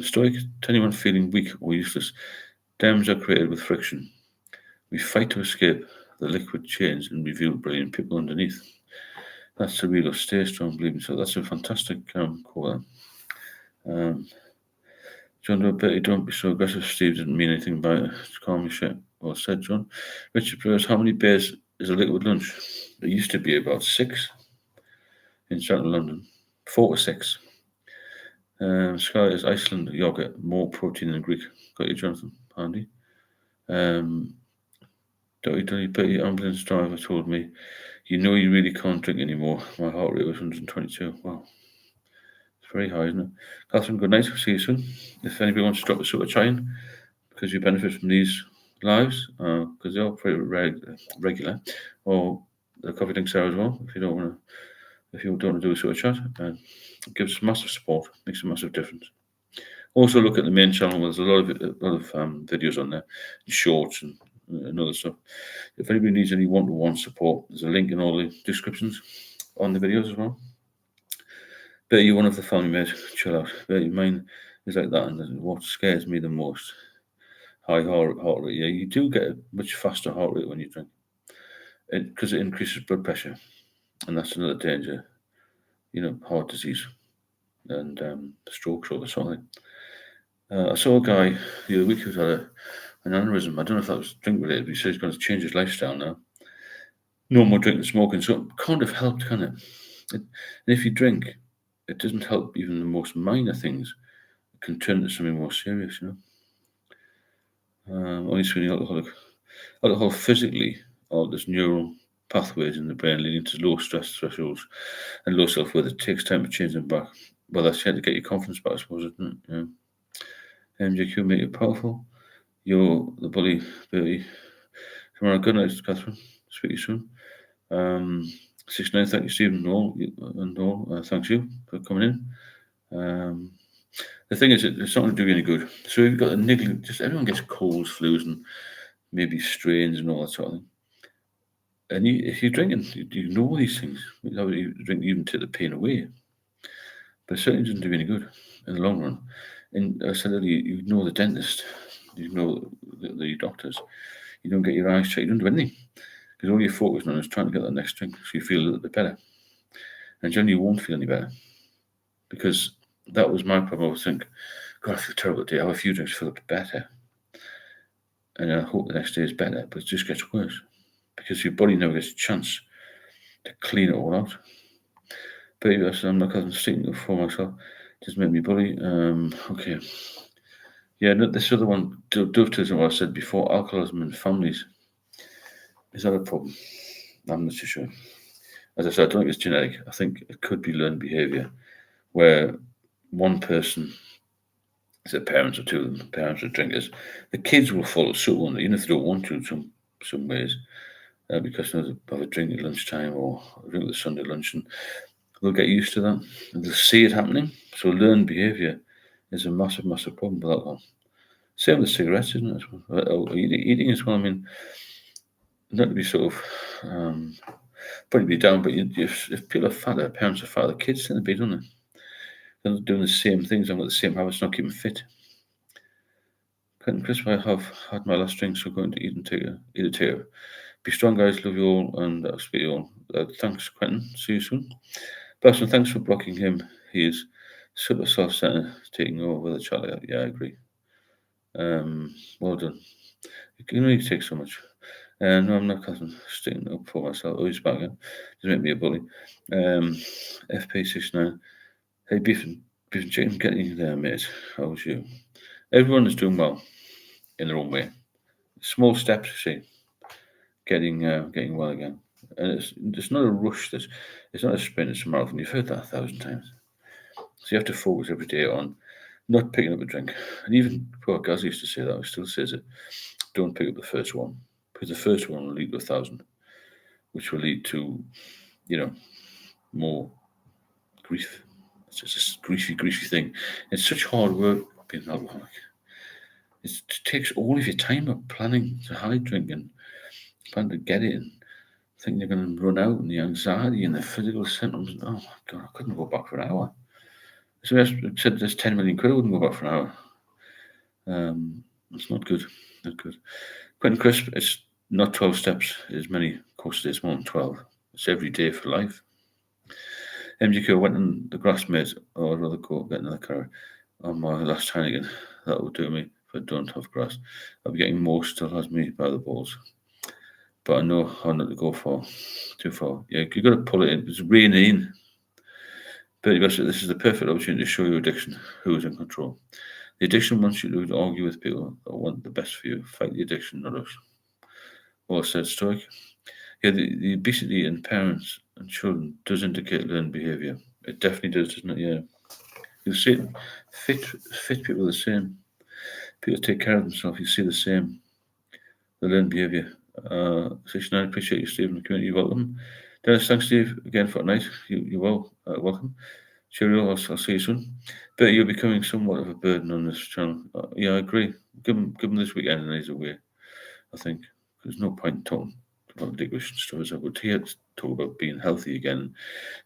Stoic, to anyone feeling weak or useless, dams are created with friction. We fight to escape the liquid chains and reveal brilliant people underneath. That's the real of stay strong, believe me. So that's a fantastic quote. John Doe, Betty, don't be so aggressive. Steve didn't mean anything by it. It's calm as shit. Well said, John. Richard Prayers, how many beers is a liquid lunch? There used to be about 6 in central London. 4 to 6. Sky is Iceland yogurt, more protein than Greek. Got you, Jonathan. Handy. Betty, ambulance driver told me You know you really can't drink anymore. My heart rate was 122. Wow. It's very high, isn't it? Catherine, good night. See you soon. If anybody wants to drop a super chime, because you benefit from these lives, because they're pretty regular, or the coffee drinks are as well. If you don't want to do a super chat, it gives massive support, makes a massive difference. Also, look at the main channel. There's a lot of videos on there, shorts and other stuff. If anybody needs any one-to-one support, there's a link in all the descriptions on the videos as well. Bet you one of the family mates, chill out. Bet you mine is like that, and what scares me the most, high heart rate. Yeah, you do get a much faster heart rate when you drink, because it increases blood pressure, and that's another danger. Heart disease and strokes or something. I saw a guy the other week who's had an aneurysm. I don't know if that was drink related, but he said he's going to change his lifestyle now. No more drinking and smoking. So it can't have helped, can it? And if you drink, it doesn't help even the most minor things. It can turn into something more serious, Only swinging alcohol physically alters neural pathways in the brain, leading to low stress thresholds and low self-worth. It takes time to change them back. Well, that's yet to get your confidence back, I suppose, isn't it? MJQ, make you powerful. You're the bully, Bertie. Tomorrow, good night, Catherine. Speak to you soon. 69, thank you, Stephen, and all. Thanks you for coming in. The thing is, it's not going to do you any good. So you've got a niggling, just everyone gets colds, flus, and maybe strains and all that sort of thing. And if you're drinking, you know these things. You drink, you even take the pain away. But it certainly doesn't do you any good in the long run. And I said earlier, you know the dentist, you know the doctors. You don't get your eyes checked, you don't do anything. Because all you're focusing on is trying to get that next drink so you feel a little bit better. And generally you won't feel any better. Because that was my problem. I would think, God, I feel terrible today. I have a few drinks, feel a bit better. And I hope the next day is better, but it just gets worse. Because your body never gets a chance to clean it all out. But I'm not sticking up for myself. Just make me bully. Okay. Yeah, this other one dovetails on what I said before. Alcoholism in families. Is that a problem? I'm not too sure. As I said, I don't think it's genetic. I think it could be learned behaviour, where one person, is it parents or two of them, parents are drinkers, the kids will follow suit on it, even if they don't want to in some ways, because they have a drink at lunchtime or a drink at Sunday lunch, and they'll get used to that, and they'll see it happening. So learned behaviour is a massive, massive problem with alcohol. Same with cigarettes, isn't it? Eating as well. I mean, not to be sort of putting me down, but if people are fatter, parents are fatter, kids tend to be, don't they? They're not doing the same things, I've got the same habits, not keeping fit. Quentin, Chris, I have had my last drink, so going to eat a tear. Be strong, guys. Love you all, and I'll speak to you all. Thanks, Quentin. See you soon. Person, thanks for blocking him. He is super self-centered, taking over the chat. Yeah, I agree. Well done. You can only take so much. No, I'm not sticking up for myself. Oh, he's back again. Just make me a bully. FP69. Hey, beef and chicken, getting there, mate. How's you? Everyone is doing well in their own way. Small steps, see, getting well again. And it's not a rush. It's not a sprint. It's a marathon. You've heard that 1,000 times. So you have to focus every day on not picking up a drink. And even poor Gaz used to say that. He still says it. Don't pick up the first one, because the first one will lead to 1,000, which will lead to, more grief. It's just a griefy thing. It's such hard work being an alcoholic. It takes all of your time up planning to hide drinking, planning to get it, and thinking you're going to run out, and the anxiety and the physical symptoms. Oh my God, I couldn't go back for an hour. So I said there's 10 million quid, I wouldn't go back for an hour. It's not good. Not good. Quentin Crisp, it's not 12 steps, as many courses, it's more than 12. It's every day for life. MGQ went in the grass, mate. Oh, I'd rather go get another car on my last Heineken. That will do me if I don't have grass. I'll be getting more, still has me by the balls. But I know how not to go too far. Yeah, you've got to pull it in. It's raining in. But this is the perfect opportunity to show your addiction who is in control. The addiction wants you to argue with people that want the best for you. Fight the addiction, not us. Well said, Stoic. Yeah, the obesity in parents and children does indicate learned behaviour. It definitely does, doesn't it? Yeah. You see it. Fit people are the same. People take care of themselves. You see the same. They learn behaviour. 69, appreciate you, Steve, in the community. You're welcome. Dennis, thanks, Steve, again for tonight. You're welcome. Cheerio, I'll see you soon. But you're becoming somewhat of a burden on this channel. Yeah, I agree. Give him this weekend and he's away, I think. There's no point talking about licorice and stuff. I would here to talk about being healthy again and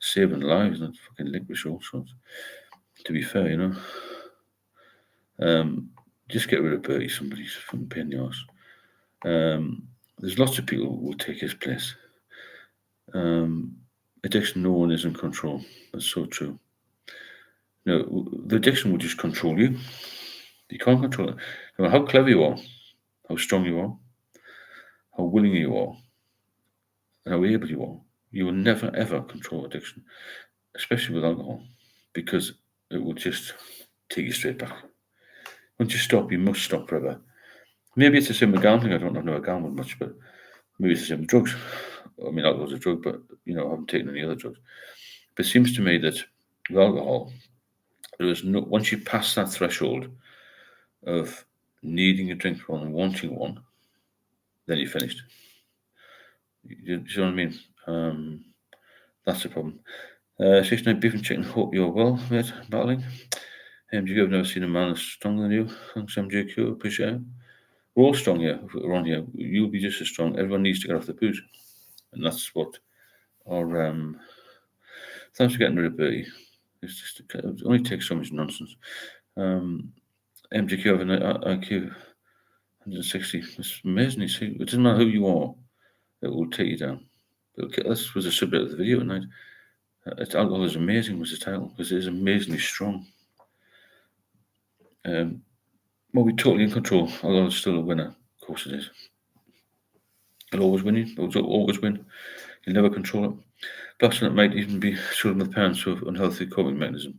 saving lives, not fucking licorice all sorts. To be fair, just get rid of Bertie, somebody's fucking pain in the arse. There's lots of people who will take his place. Addiction, no one is in control. That's so true. The addiction will just control you. You can't control it. No matter how clever you are, how strong you are, how willing you are, and how able you are, you will never ever control addiction, especially with alcohol, because it will just take you straight back. Once you stop, you must stop forever. Maybe it's the same with gambling. I don't know about gambling much, but maybe it's the same with drugs. I mean, alcohol's a drug, but I haven't taken any other drugs. But it seems to me that with alcohol, there is no, once you pass that threshold of needing a drink rather than wanting one, then you're finished. You know what I mean? That's the problem. 69 beef and chicken. Hope you're well, mate. Battling. MGQ, I've never seen a man as strong than you. Thanks, MGQ. Appreciate it. We're all strong here. Around here, you'll be just as strong. Everyone needs to get off the booze, and that's what our. Thanks for getting rid of Bertie. It's just it only takes so much nonsense. MGQ have an IQ 160. It's amazing. You see, it doesn't matter who you are, it will take you down. This was the subject of the video tonight. Alcohol is amazing was the title, because it is amazingly strong. Well, we're totally in control. Alcohol is still a winner. Of course it is. It'll always win you. It'll always win. You'll never control it. Plus, it might even be children with parents who have unhealthy coping mechanism.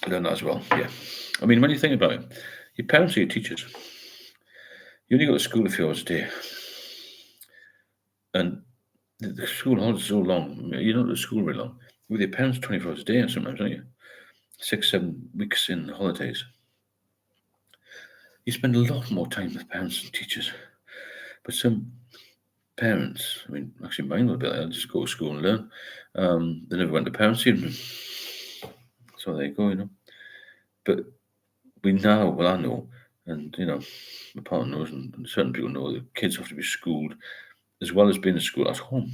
Learn that as well. Yeah. I mean, when you think about it, your parents are your teachers. You only go to school a few hours a day. And the school holidays are so long. You're not at school very long. With your parents 24 hours a day sometimes, aren't you? 6, 7 weeks in the holidays. You spend a lot more time with parents and teachers. But some parents, I mean, actually mine would be like, I'll just go to school and learn. They never went to parents' evening. So there you go, But we now, well, I know, and, my partner knows, and certain people know that kids have to be schooled as well as being in school at home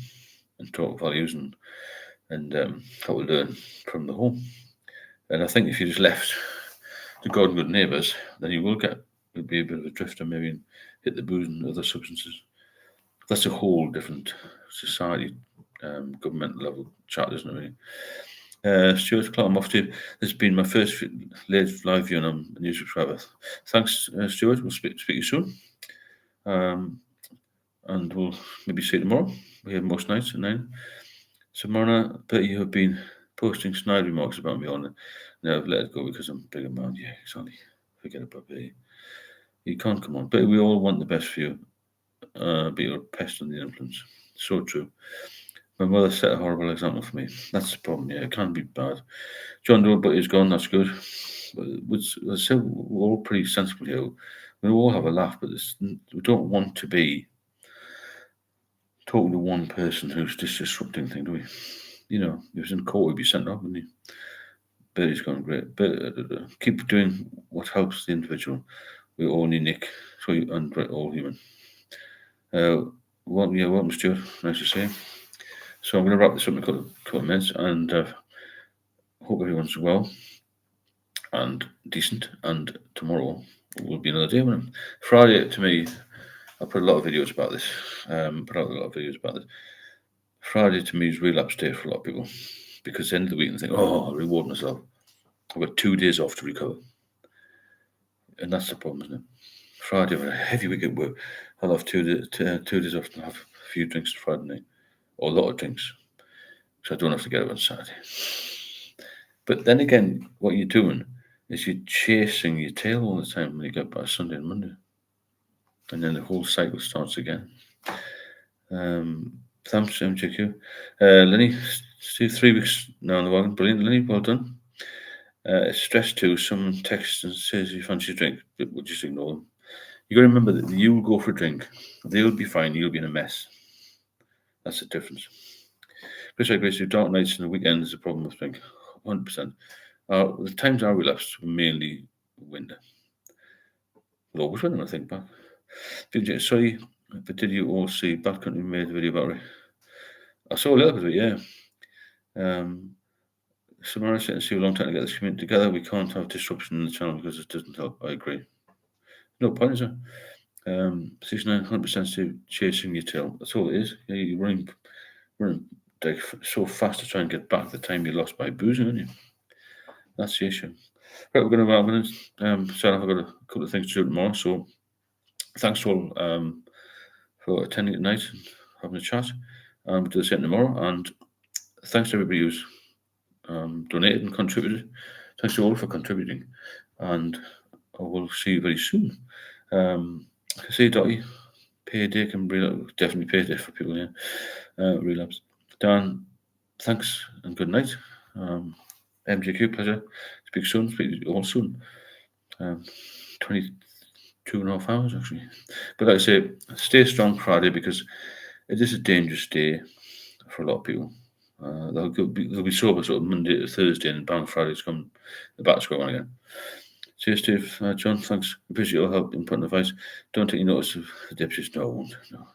and taught values and how to learn from the home. And I think if you just left to God and good neighbours, then you'll be a bit of a drifter, maybe, and hit the booze and other substances. That's a whole different society, governmental level chat, isn't it, really? Stuart Clark, I'm off to. This has been my first live viewing. I'm a new subscriber. Thanks, Stuart. We'll speak to you soon. And we'll maybe see you tomorrow. We have most nights at 9. So, Marna, but you have been posting snide remarks about me on it. Now I've let it go because I'm a bigger man. Yeah, exactly. Forget about it. You can't come on. But we all want the best for you. But you're a pest on the influence. So true. My mother set a horrible example for me. That's the problem. Yeah, it can be bad. John Doe, but he's gone. That's good. But so we're all pretty sensible here. We all have a laugh, but we don't want to be talking to one person who's just disrupting things, do we? If he was in court, he'd be sent off, wouldn't he? But he's gone great. But keep doing what helps the individual. We're all unique, and we're all human. Welcome, Stuart. Nice to see you. So I'm going to wrap this up in a couple of minutes, and hope everyone's well and decent. And tomorrow will be another day with him. Friday, to me, I put a lot of videos about this. Friday to me is relapse day for a lot of people, because at the end of the week they think, I'll reward myself. I've got 2 days off to recover. And that's the problem, isn't it? Friday, I've had a heavy week at work. I'll have 2 days off to have a few drinks Friday night, or a lot of drinks, so I don't have to get up on Saturday. But then again, what you're doing is you're chasing your tail all the time when you get by Sunday and Monday. and then the whole cycle starts again. Thanks, MJQ. Lenny, still 3 weeks now in the wagon. Brilliant, Lenny. Well done. Stress too. Someone texts and says you fancy a drink, but we'll just ignore them. You got to remember that you'll go for a drink. They'll be fine. You'll be in a mess. That's the difference. Chris, I agree. So dark nights and the weekends is a problem with drink. 100%. The times I relapsed were mainly winter. We'll always winter, I think, back. Sorry, but did you all see Backcountry made a video about it? I saw a little bit of it, yeah. Samara said, "See a long time to get this community together. We can't have disruption in the channel because it doesn't help." I agree. No point, is there? 6900% chasing your tail. That's all it is. Yeah, you're running like so fast to try and get back the time you lost by boozing, aren't you? That's the issue. Right, I'm going to start off. I've got a couple of things to do tomorrow. So thanks to all for attending tonight and having a chat. We'll do the same tomorrow. And thanks to everybody who's donated and contributed. Thanks to all for contributing. And I will see you very soon. See, Dottie, payday can definitely payday for people, yeah. Relapse. Dan, thanks and good night. MJQ, pleasure. Speak soon. Speak to you all soon. 22 and a half hours, actually. But like I say, stay strong Friday because it is a dangerous day for a lot of people. They'll be sober sort of Monday to Thursday, and bang, Friday's come the back square one again. Cheers, Steve. John, thanks. Appreciate your help in putting advice. Don't take any notice of the deputies. No, I won't. No.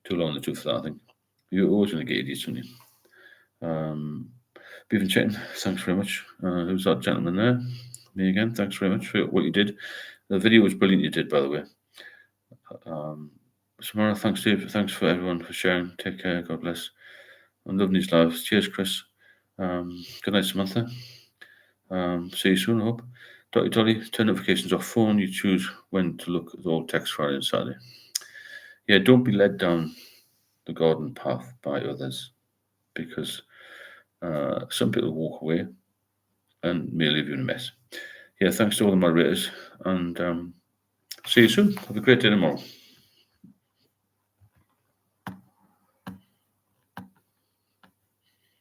Too long in the tooth for that, I think. You're always going to get idiots, aren't you? Beaven Chetton, thanks very much. Who's that gentleman there? Me again. Thanks very much for what you did. The video was brilliant you did, by the way. Samara, thanks, Steve. Thanks for everyone for sharing. Take care. God bless. I'm loving these lives. Cheers, Chris. Good night, Samantha. See you soon, I hope. Dolly, turn notifications off phone. You choose when to look at all text Friday and Saturday. Yeah, don't be led down the garden path by others because some people walk away and may leave you in a mess. Yeah, thanks to all the moderators and see you soon. Have a great day tomorrow.